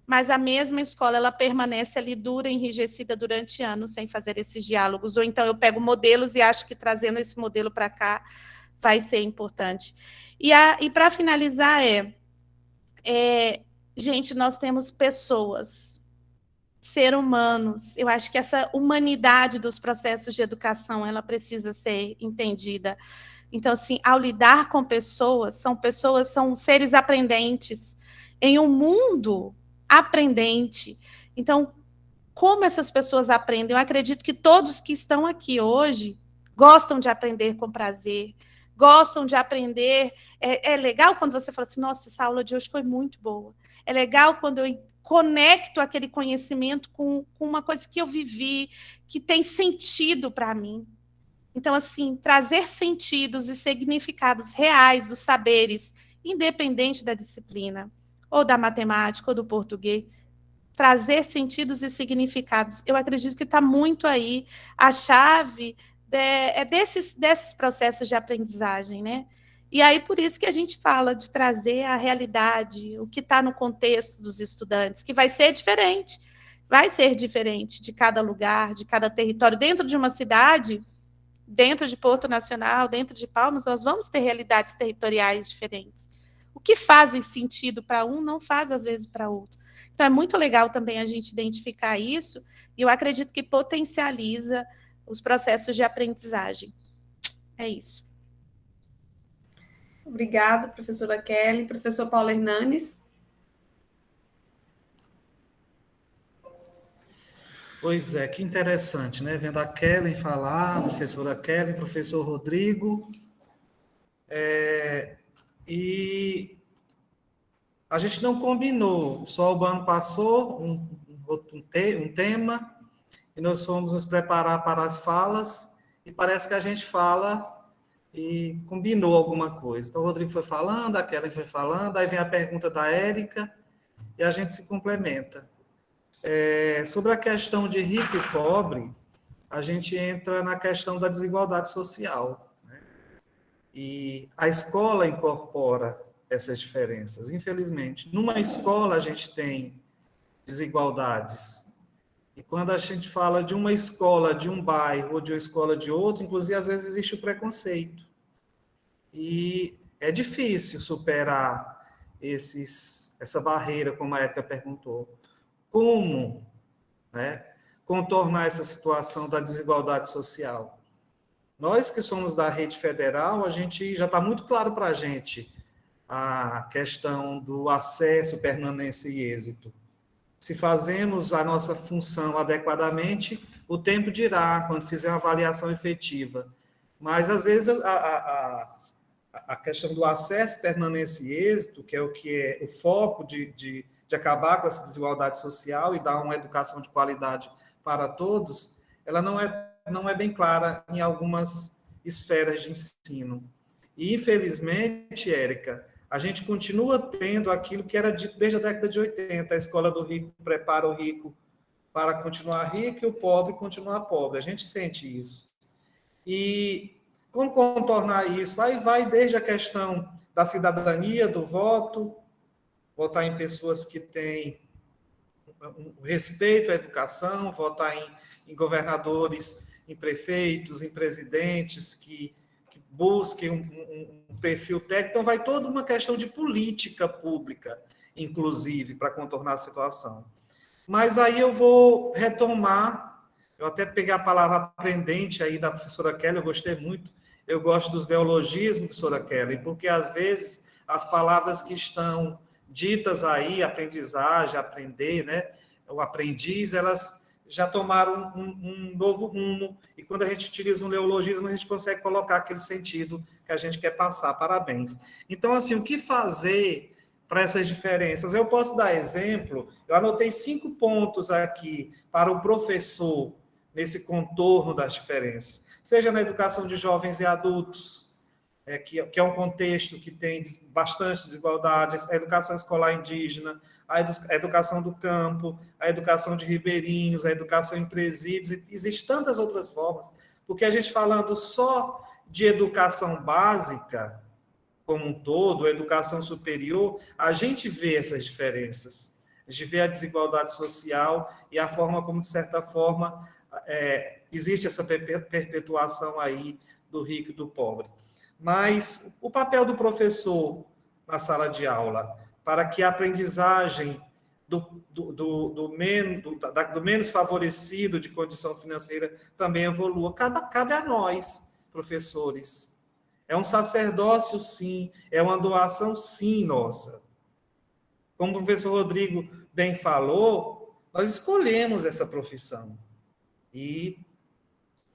Mas a mesma escola, ela permanece ali dura, enrijecida durante anos, sem fazer esses diálogos. Ou então eu pego modelos e acho que trazendo esse modelo para cá vai ser importante. E para finalizar, gente, nós temos pessoas, seres humanos. Eu acho que essa humanidade dos processos de educação, ela precisa ser entendida. Então, assim, ao lidar com pessoas, são seres aprendentes em um mundo aprendente. Então, como essas pessoas aprendem. Eu acredito que todos que estão aqui hoje gostam de aprender com prazer, gostam de aprender. É legal quando você fala assim, nossa, essa aula de hoje foi muito boa. É legal quando eu conecto aquele conhecimento com uma coisa que eu vivi, que tem sentido para mim. Então, assim, trazer sentidos e significados reais dos saberes, independente da disciplina, ou da matemática, ou do português, trazer sentidos e significados. Eu acredito que está muito aí a chave desses processos de aprendizagem, né? E aí, por isso que a gente fala de trazer a realidade, o que está no contexto dos estudantes, que vai ser diferente de cada lugar, de cada território. Dentro de uma cidade, dentro de Porto Nacional, dentro de Palmas, nós vamos ter realidades territoriais diferentes. O que faz sentido para um, não faz, às vezes, para outro. Então, é muito legal também a gente identificar isso, e eu acredito que potencializa os processos de aprendizagem. É isso. Obrigada, professora Kelly. Professor Paulo Hernanes. Pois é, que interessante, né? Vendo a Kelly falar, a professora Kelly, professor Rodrigo, e a gente não combinou, só o Albano passou um tema, e nós fomos nos preparar para as falas, e parece que a gente fala e combinou alguma coisa. Então, o Rodrigo foi falando, a Kelly foi falando, aí vem a pergunta da Érica, e a gente se complementa. Sobre a questão de rico e pobre, a gente entra na questão da desigualdade social, né? E a escola incorpora essas diferenças. Infelizmente, numa escola a gente tem desigualdades. E quando a gente fala de uma escola de um bairro ou de uma escola de outro, inclusive, às vezes existe o preconceito. E é difícil superar essa barreira, como a Érica perguntou. Como, né, contornar essa situação da desigualdade social? Nós que somos da rede federal, a gente já está muito claro para a gente a questão do acesso, permanência e êxito. Se fazemos a nossa função adequadamente, o tempo dirá, quando fizer uma avaliação efetiva. Mas, às vezes, a questão do acesso, permanência e êxito, que é o foco de acabar com essa desigualdade social e dar uma educação de qualidade para todos, ela não é bem clara em algumas esferas de ensino. E, infelizmente, Érica, a gente continua tendo aquilo que era dito desde a década de 80, a escola do rico prepara o rico para continuar rico e o pobre continuar pobre. A gente sente isso. E como contornar isso? Aí vai desde a questão da cidadania, do voto, votar em pessoas que têm respeito à educação, votar em governadores, em prefeitos, em presidentes que busquem um perfil técnico. Então, vai toda uma questão de política pública, inclusive, para contornar a situação. Mas aí eu vou retomar, eu até peguei a palavra aprendente aí da professora Kelly, eu gostei muito, eu gosto dos neologismos, professora Kelly, porque, às vezes, as palavras que estão ditas aí, aprendizagem, aprender, né, o aprendiz, elas já tomaram um novo rumo, e quando a gente utiliza um neologismo, a gente consegue colocar aquele sentido que a gente quer passar. Parabéns. Então, assim, o que fazer para essas diferenças? Eu posso dar exemplo, eu anotei 5 pontos aqui para o professor nesse contorno das diferenças, seja na educação de jovens e adultos, que é um contexto que tem bastante desigualdades, a educação escolar indígena, a educação do campo, a educação de ribeirinhos, a educação em presídios, e existem tantas outras formas, porque a gente falando só de educação básica, como um todo, a educação superior, a gente vê essas diferenças, a gente vê a desigualdade social e a forma como, de certa forma, existe essa perpetuação aí do rico e do pobre. Mas o papel do professor na sala de aula, para que a aprendizagem do menos favorecido de condição financeira também evolua, cabe a nós, professores. É um sacerdócio, sim, é uma doação, sim, nossa. Como o professor Rodrigo bem falou, Nós escolhemos essa profissão. E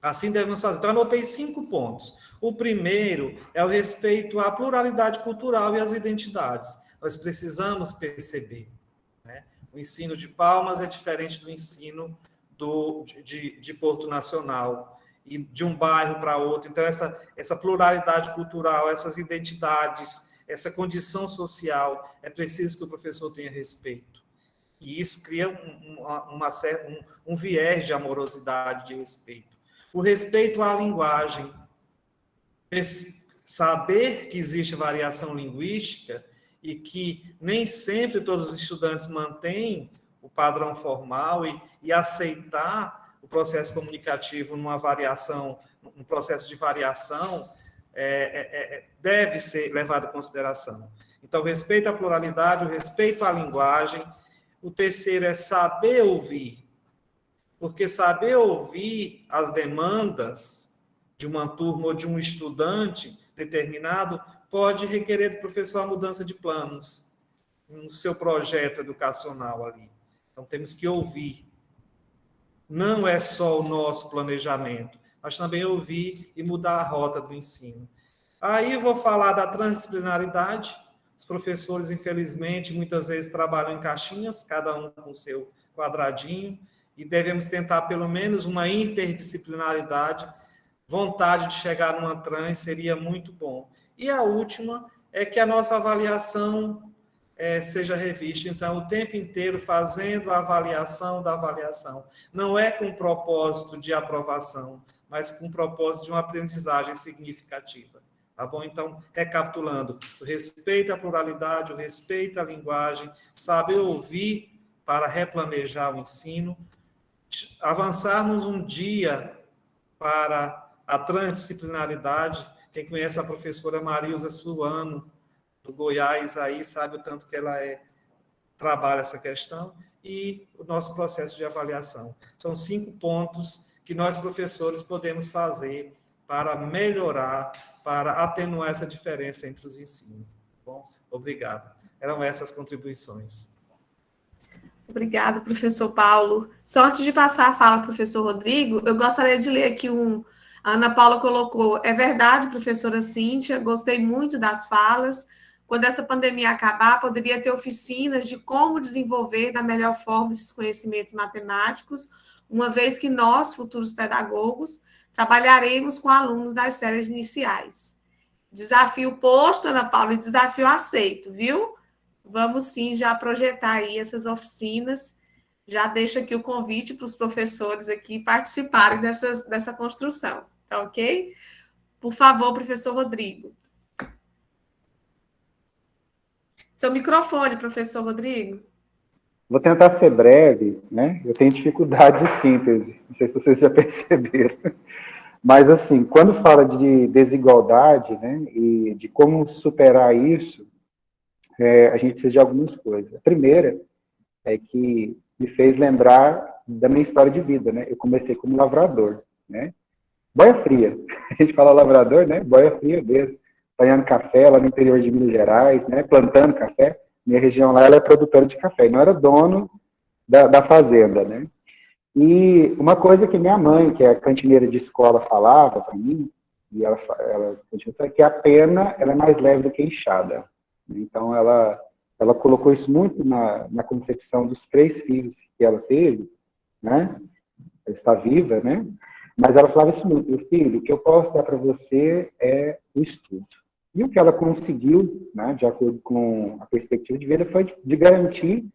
assim devemos fazer. Então, anotei 5 pontos. O primeiro é o respeito à pluralidade cultural e às identidades. Nós precisamos perceber, né? O ensino de Palmas é diferente do ensino de Porto Nacional, e de um bairro para outro. Então, essa pluralidade cultural, essas identidades, essa condição social, é preciso que o professor tenha respeito. E isso cria um viés de amorosidade, de respeito. O respeito à linguagem. Saber que existe variação linguística e que nem sempre todos os estudantes mantêm o padrão formal e aceitar o processo comunicativo numa variação, um processo de variação, deve ser levado em consideração. Então, o respeito à pluralidade, o respeito à linguagem. O terceiro é saber ouvir, porque saber ouvir as demandas de uma turma ou de um estudante determinado pode requerer do professor a mudança de planos no seu projeto educacional ali. Então, temos que ouvir. Não é só o nosso planejamento, mas também ouvir e mudar a rota do ensino. Aí vou falar da transdisciplinaridade. Os professores, infelizmente, muitas vezes trabalham em caixinhas, cada um com o seu quadradinho, e devemos tentar pelo menos uma interdisciplinaridade. Vontade de chegar numa trans seria muito bom. E a última é que a nossa avaliação seja revista. Então, o tempo inteiro fazendo a avaliação da avaliação. Não é com propósito de aprovação, mas com propósito de uma aprendizagem significativa. Tá bom? Então, recapitulando, o respeito à pluralidade, o respeito à linguagem, saber ouvir para replanejar o ensino, avançarmos um dia para a transdisciplinaridade. Quem conhece a professora Marilza Suano, do Goiás, aí sabe o tanto que ela trabalha essa questão, e o nosso processo de avaliação. São 5 pontos que nós, professores, podemos fazer para melhorar, para atenuar essa diferença entre os ensinos. Bom, obrigado. Eram essas contribuições. Obrigada, professor Paulo. Só antes de passar a fala ao professor Rodrigo, eu gostaria de ler aqui a Ana Paula colocou: é verdade, professora Cíntia, gostei muito das falas. Quando essa pandemia acabar, poderia ter oficinas de como desenvolver da melhor forma esses conhecimentos matemáticos, uma vez que nós, futuros pedagogos, trabalharemos com alunos das séries iniciais. Desafio posto, Ana Paula, e desafio aceito, viu? Vamos sim já projetar aí essas oficinas. Já deixo aqui o convite para os professores aqui participarem dessa construção, tá ok? Por favor, professor Rodrigo. Seu microfone, professor Rodrigo. Vou tentar ser breve, né? Eu tenho dificuldade de síntese, não sei se vocês já perceberam. Mas, assim, quando fala de desigualdade, né, e de como superar isso, a gente precisa de algumas coisas. A primeira é que me fez lembrar da minha história de vida, né? Eu comecei como lavrador, né? Boia fria. A gente fala lavrador, né? Boia fria mesmo. Apanhando café lá no interior de Minas Gerais, né? Plantando café. Minha região lá, ela é produtora de café. Não era dono da fazenda, né? E uma coisa que minha mãe, que é cantineira de escola, falava para mim, e ela continua, é que a pena ela é mais leve do que a enxada. Então, ela colocou isso muito na concepção dos 3 filhos que ela teve, né? Ela está viva, né? Mas ela falava isso muito: meu filho, o que eu posso dar para você é o estudo. E o que ela conseguiu, né, de acordo com a perspectiva de vida, foi de garantir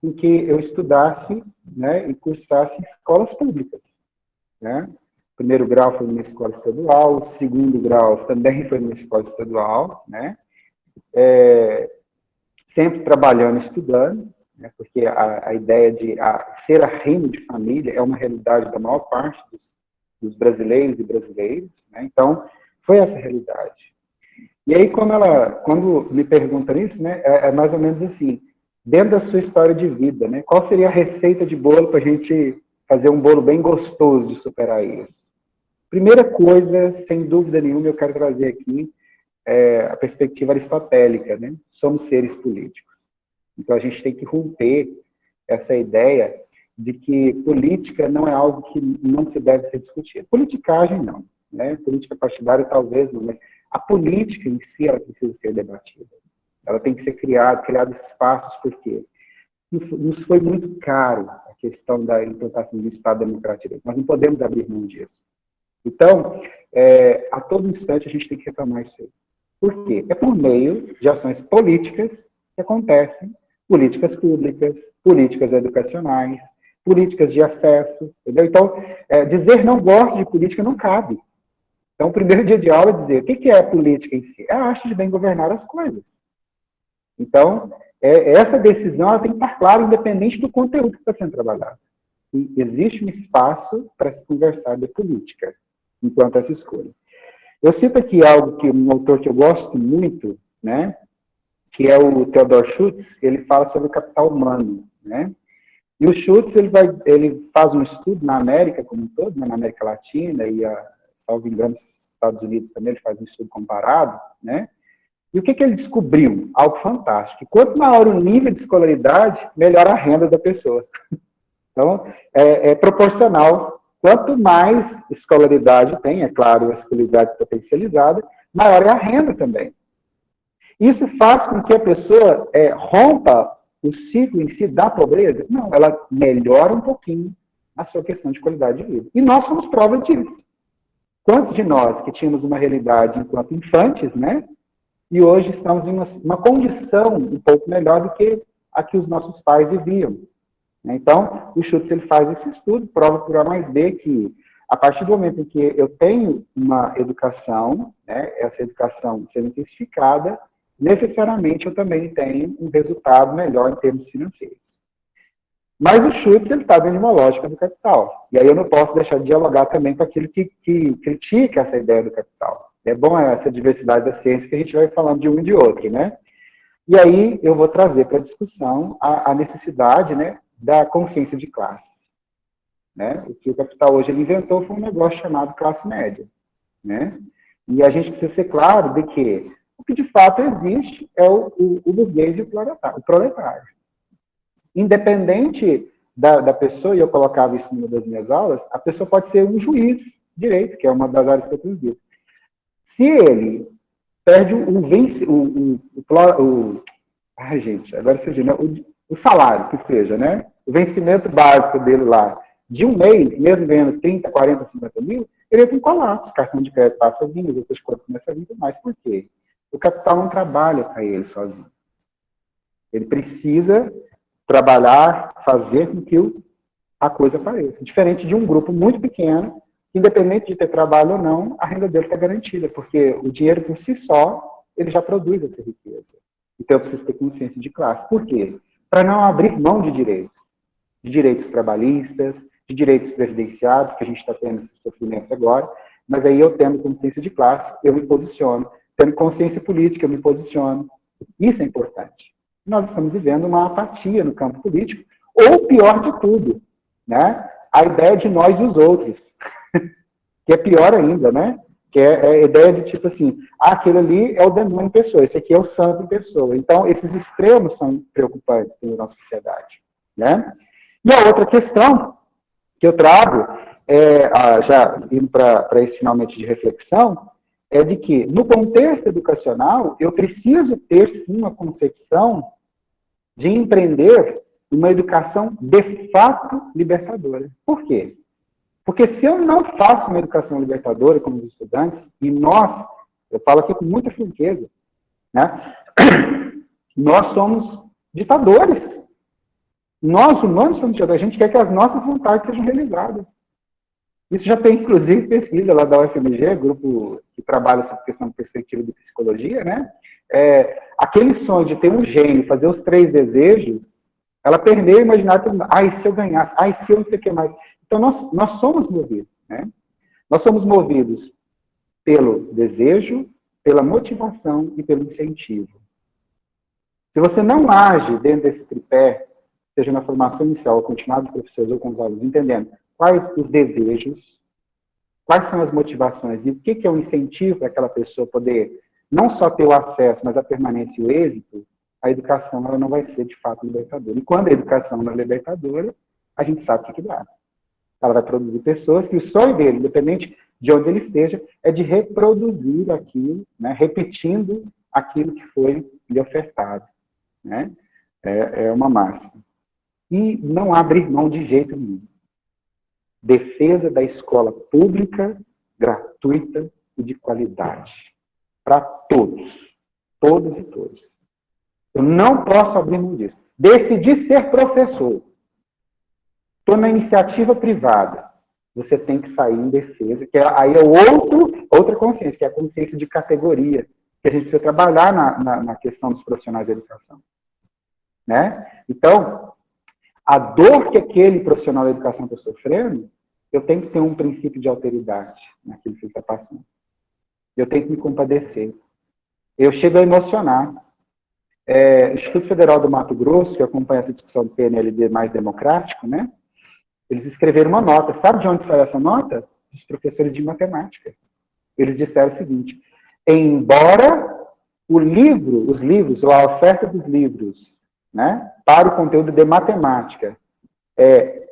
em que eu estudasse, né, e cursasse em escolas públicas, né? O primeiro grau foi numa escola estadual, o segundo grau também foi numa escola estadual, né? Sempre trabalhando e estudando, né, porque a ideia de ser arrimo de família é uma realidade da maior parte dos brasileiros e brasileiras, né? Então, foi essa realidade. E aí, quando me perguntam isso, né, é mais ou menos assim: dentro da sua história de vida, né, qual seria a receita de bolo para a gente fazer um bolo bem gostoso de superar isso? Primeira coisa, sem dúvida nenhuma, eu quero trazer aqui a perspectiva aristotélica, né? Somos seres políticos. Então, a gente tem que romper essa ideia de que política não é algo que não se deve ser discutido. Politicagem, não. Né? Política partidária, talvez não, mas a política em si, ela precisa ser debatida. Ela tem que ser criada espaços, porque nos foi muito caro a questão da implantação do Estado Democrático. Nós não podemos abrir mão disso. Então, a todo instante a gente tem que retomar isso aí. Por quê? É por meio de ações políticas que acontecem, políticas públicas, políticas educacionais, políticas de acesso, entendeu? Então, dizer não gosto de política não cabe. Então, o primeiro dia de aula é dizer, o que é a política em si? É a arte de bem governar as coisas. Então, essa decisão ela tem que estar clara, independente do conteúdo que está sendo trabalhado. E existe um espaço para se conversar de política, enquanto essa escolha. Eu cito aqui algo que um autor que eu gosto muito, né, que é o Theodor Schutz. Ele fala sobre o capital humano, né? E o Schutz, ele faz um estudo na América como um todo, né, na América Latina, e, salvo engano, nos Estados Unidos também, ele faz um estudo comparado, né? E o que ele descobriu? Algo fantástico. Quanto maior o nível de escolaridade, melhor a renda da pessoa. Então, é proporcional. Quanto mais escolaridade tem, é claro, a escolaridade potencializada, maior é a renda também. Isso faz com que a pessoa rompa o ciclo em si da pobreza? Não, ela melhora um pouquinho a sua questão de qualidade de vida. E nós somos prova disso. Quantos de nós que tínhamos uma realidade enquanto infantes, né? E hoje estamos em uma condição um pouco melhor do que a que os nossos pais viviam. Então, o Schutz ele faz esse estudo, prova por A mais B, que a partir do momento em que eu tenho uma educação, né, essa educação sendo intensificada, necessariamente eu também tenho um resultado melhor em termos financeiros. Mas o Schutz está dentro de uma lógica do capital. E aí eu não posso deixar de dialogar também com aquele que critica essa ideia do capital. É bom essa diversidade da ciência que a gente vai falando de um e de outro, né? E aí eu vou trazer para a discussão a necessidade, né, da consciência de classe. Né? O que o capital hoje ele inventou foi um negócio chamado classe média. Né? E a gente precisa ser claro de que o que de fato existe é o burguês e o proletário. Independente da pessoa, e eu colocava isso numa das minhas aulas, a pessoa pode ser um juiz de direito, que é uma das áreas que eu transito. Se ele perde o salário, que seja, né? O vencimento básico dele lá, de um mês, mesmo ganhando 30, 40, 50 mil, ele entra em colapso. O cartão de crédito passa a vir, as outras coisas começam a vir mais. Por quê? O capital não trabalha para ele sozinho. Ele precisa trabalhar, fazer com que a coisa apareça. Diferente de um grupo muito pequeno, que, independente de ter trabalho ou não, a renda dele está garantida, porque o dinheiro por si só, ele já produz essa riqueza. Então eu preciso ter consciência de classe. Por quê? Para não abrir mão de direitos trabalhistas, de direitos previdenciários, que a gente está tendo esses sofrimentos agora, mas aí eu tendo consciência de classe, eu me posiciono. Tendo consciência política, eu me posiciono. Isso é importante. Nós estamos vivendo uma apatia no campo político, ou pior de tudo, né? A ideia de nós e os outros, que é pior ainda, né? Que é a ideia de tipo assim, aquele ali é o demônio em pessoa, esse aqui é o santo em pessoa. Então, esses extremos são preocupantes na nossa sociedade, né? E a outra questão que eu trago, já indo para esse finalmente de reflexão, é de que, no contexto educacional, eu preciso ter, sim, uma concepção de empreender uma educação de fato libertadora. Por quê? Porque se eu não faço uma educação libertadora como os estudantes, e nós, eu falo aqui com muita franqueza, né? Nós somos ditadores. Nós, humanos, somos ditadores. A gente quer que as nossas vontades sejam realizadas. Isso já tem, inclusive, pesquisa lá da UFMG, grupo que trabalha sobre questão de perspectiva de psicologia, né? Aquele sonho de ter um gênio, fazer os 3 desejos, ela permeia o imaginário todo mundo. Ai, se eu ganhasse, ai, se eu não sei o que mais. Então, nós somos movidos, né? Nós somos movidos pelo desejo, pela motivação e pelo incentivo. Se você não age dentro desse tripé, seja na formação inicial, ou continuado de professores ou com os alunos, entendendo quais os desejos, quais são as motivações e o que é o incentivo para aquela pessoa poder não só ter o acesso, mas a permanência e o êxito, a educação ela não vai ser de fato libertadora. E quando a educação não é libertadora, a gente sabe o que dá. Ela vai produzir pessoas que o sonho dele, independente de onde ele esteja, é de reproduzir aquilo, né, repetindo aquilo que foi lhe ofertado. Né? É uma máxima. E não abrir mão de jeito nenhum. Defesa da escola pública, gratuita e de qualidade. Para todos. Todas e todos. Eu não posso abrir mão disso. Decidi ser professor. Estou na iniciativa privada. Você tem que sair em defesa, que aí é outra consciência, que é a consciência de categoria, que a gente precisa trabalhar na questão dos profissionais da educação. Né? Então, a dor que aquele profissional da educação está sofrendo, eu tenho que ter um princípio de alteridade naquilo que ele está passando. Eu tenho que me compadecer. Eu chego a emocionar. O Instituto Federal do Mato Grosso, que acompanha essa discussão do PNLD mais democrático, né? Eles escreveram uma nota. Sabe de onde saiu essa nota? Dos professores de matemática. Eles disseram o seguinte: embora os livros, ou a oferta dos livros, né, para o conteúdo de matemática,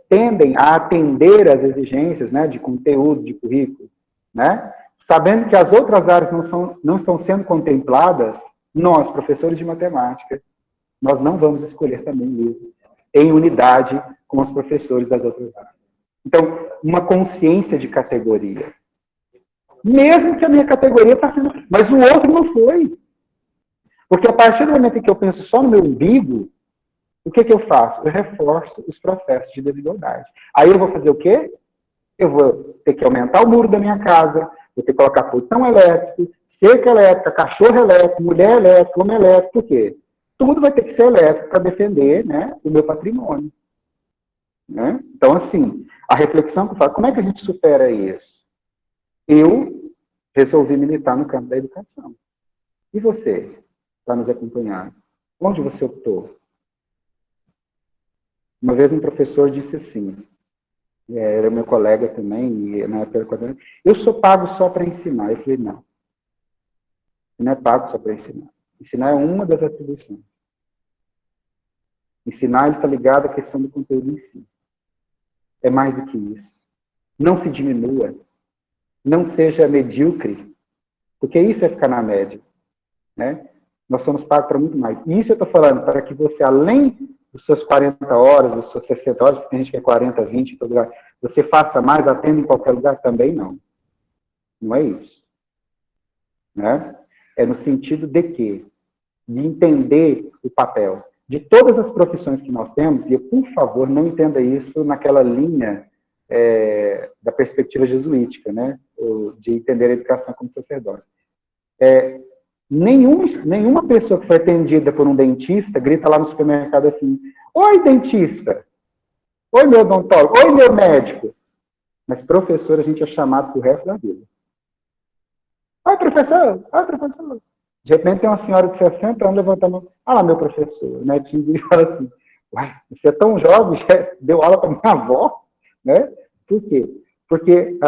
tendem a atender às exigências, né, de conteúdo, de currículo, né, sabendo que as outras áreas não estão sendo contempladas, nós, professores de matemática, nós não vamos escolher também livro em unidade com os professores das outras áreas. Então, uma consciência de categoria. Mesmo que a minha categoria está sendo... Mas o outro não foi. Porque a partir do momento em que eu penso só no meu umbigo, o que eu faço? Eu reforço os processos de desigualdade. Aí eu vou fazer o quê? Eu vou ter que aumentar o muro da minha casa, vou ter que colocar portão elétrico, cerca elétrica, cachorro elétrico, mulher elétrica, homem elétrico, por quê? Tudo vai ter que ser elétrico para defender, né, o meu patrimônio. Né? Então, assim, a reflexão que eu faço, como é que a gente supera isso? Eu resolvi militar no campo da educação. E você, está nos acompanhando? Onde você optou? Uma vez um professor disse assim, era meu colega também, e na época eu sou pago só para ensinar. Eu falei, não. Não é pago só para ensinar. Ensinar é uma das atribuições. Ensinar, ele está ligado à questão do conteúdo em si. É mais do que isso. Não se diminua. Não seja medíocre. Porque isso é ficar na média. Né? Nós somos pagos para muito mais. E isso eu estou falando para que você, além dos seus 40 horas, das suas 60 horas, porque tem gente que é 40, 20, em todo lugar, você faça mais, atenda em qualquer lugar, também não. Não é isso. Né? É no sentido de quê? De entender o papel de todas as profissões que nós temos, e por favor, não entenda isso naquela linha da perspectiva jesuítica, né? De entender a educação como sacerdote. Nenhuma pessoa que foi atendida por um dentista grita lá no supermercado assim, oi, dentista! Oi, meu odontólogo! Oi, meu médico! Mas professor a gente é chamado pro resto da vida. Oi, professor! Oi, professor! De repente tem uma senhora de 60 anos levantando a mão. Ah lá, meu professor. O netinho vira e fala assim, uai, você é tão jovem, já deu aula para minha avó? Né? Por quê? Porque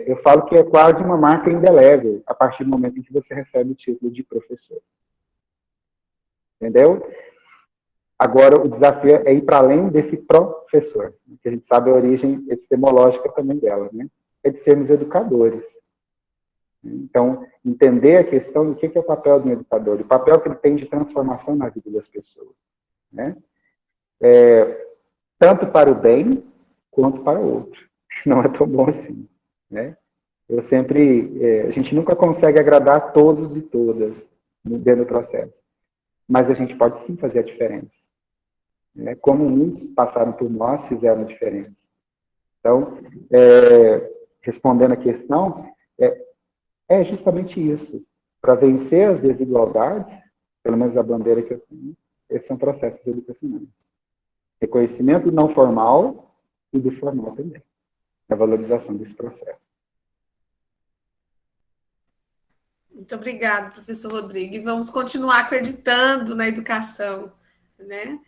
eu falo que é quase uma marca indelével a partir do momento em que você recebe o título de professor. Entendeu? Agora, o desafio é ir para além desse professor, que a gente sabe a origem epistemológica também dela, né? É de sermos educadores. Então, entender a questão do que é o papel do educador, o papel que ele tem de transformação na vida das pessoas. Né? Tanto para o bem, quanto para o outro. Não é tão bom assim. Né? A gente nunca consegue agradar todos e todas dentro do processo. Mas a gente pode sim fazer a diferença. Né? Como muitos passaram por nós, fizeram a diferença. Então, respondendo a questão, é justamente isso. Para vencer as desigualdades, pelo menos a bandeira que eu tenho, esses são processos educacionais. Reconhecimento não formal e do formal também. A valorização desse processo. Muito obrigada, professor Rodrigo. E vamos continuar acreditando na educação. Né?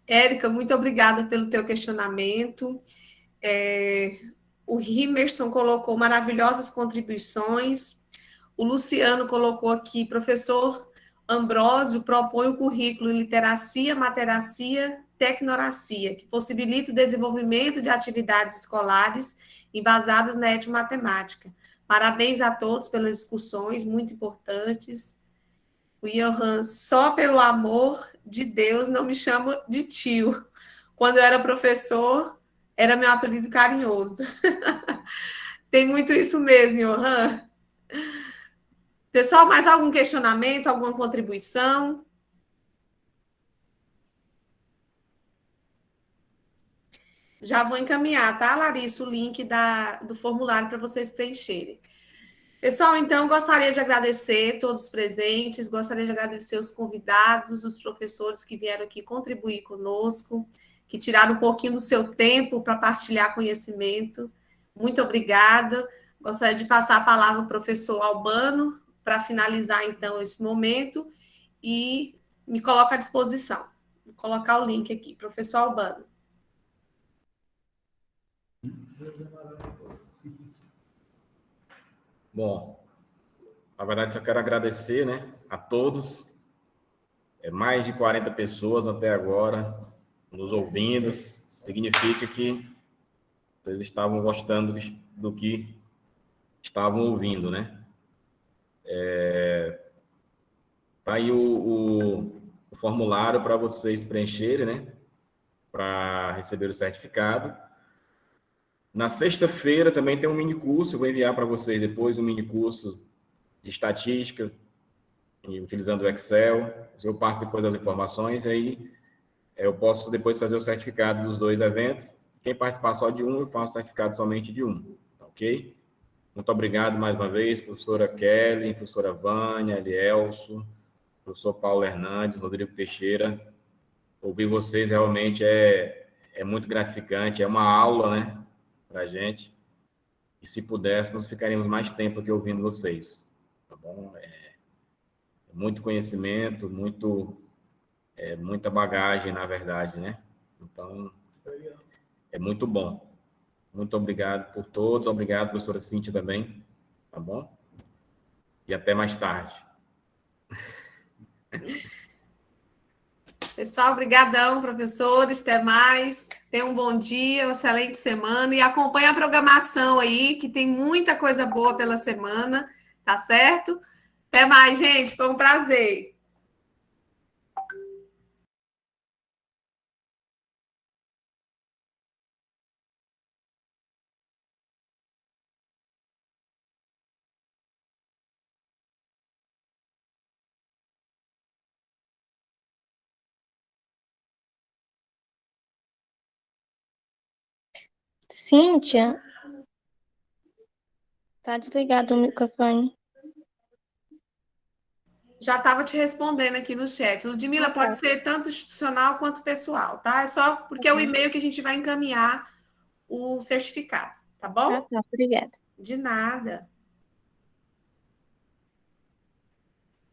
Érica, muito obrigada pelo teu questionamento. O Rimerson colocou maravilhosas contribuições. O Luciano colocou aqui, professor Ambrósio propõe o currículo em literacia, materacia Tecnoracia, que possibilita o desenvolvimento de atividades escolares embasadas na etnomatemática. Parabéns a todos pelas discussões, muito importantes. O Johan, só pelo amor de Deus, não me chama de tio. Quando eu era professor, era meu apelido carinhoso. Tem muito isso mesmo, Johan. Pessoal, mais algum questionamento, alguma contribuição? Já vou encaminhar, tá, Larissa, o link do formulário para vocês preencherem. Pessoal, então, gostaria de agradecer todos os presentes, gostaria de agradecer os convidados, os professores que vieram aqui contribuir conosco, que tiraram um pouquinho do seu tempo para partilhar conhecimento. Muito obrigada. Gostaria de passar a palavra ao professor Albano para finalizar, então, esse momento e me coloco à disposição. Vou colocar o link aqui, professor Albano. Bom, na verdade, eu quero agradecer, né, a todos. Mais de 40 pessoas até agora nos ouvindo. Significa que vocês estavam gostando do que estavam ouvindo, né? Tá aí o formulário para vocês preencherem, né? Para receber o certificado. Na sexta-feira também tem um mini curso, eu vou enviar para vocês depois um mini curso de estatística, utilizando o Excel. Eu passo depois as informações, e aí eu posso depois fazer o certificado dos 2 eventos. Quem participar só de um, eu faço o certificado somente de um, ok? Muito obrigado mais uma vez, professora Kelly, professora Vânia, Elielso, professor Paulo Hernandes, Rodrigo Teixeira. Ouvir vocês realmente é muito gratificante, é uma aula, né, para a gente. E se pudéssemos, ficaríamos mais tempo aqui ouvindo vocês, tá bom? Muito conhecimento, muita bagagem, na verdade, né? Então, é muito bom. Muito obrigado por todos, obrigado, professora Cíntia, também, tá bom? E até mais tarde. Pessoal, brigadão, professores, até mais. Tenham um bom dia, uma excelente semana e acompanhe a programação aí, que tem muita coisa boa pela semana, tá certo? Até mais, gente, foi um prazer. Cíntia, tá desligado o microfone. Já estava te respondendo aqui no chat. Ludmila, pode ser tanto institucional quanto pessoal, tá? É só porque é o e-mail que a gente vai encaminhar o certificado, tá bom? Tá, obrigada. De nada.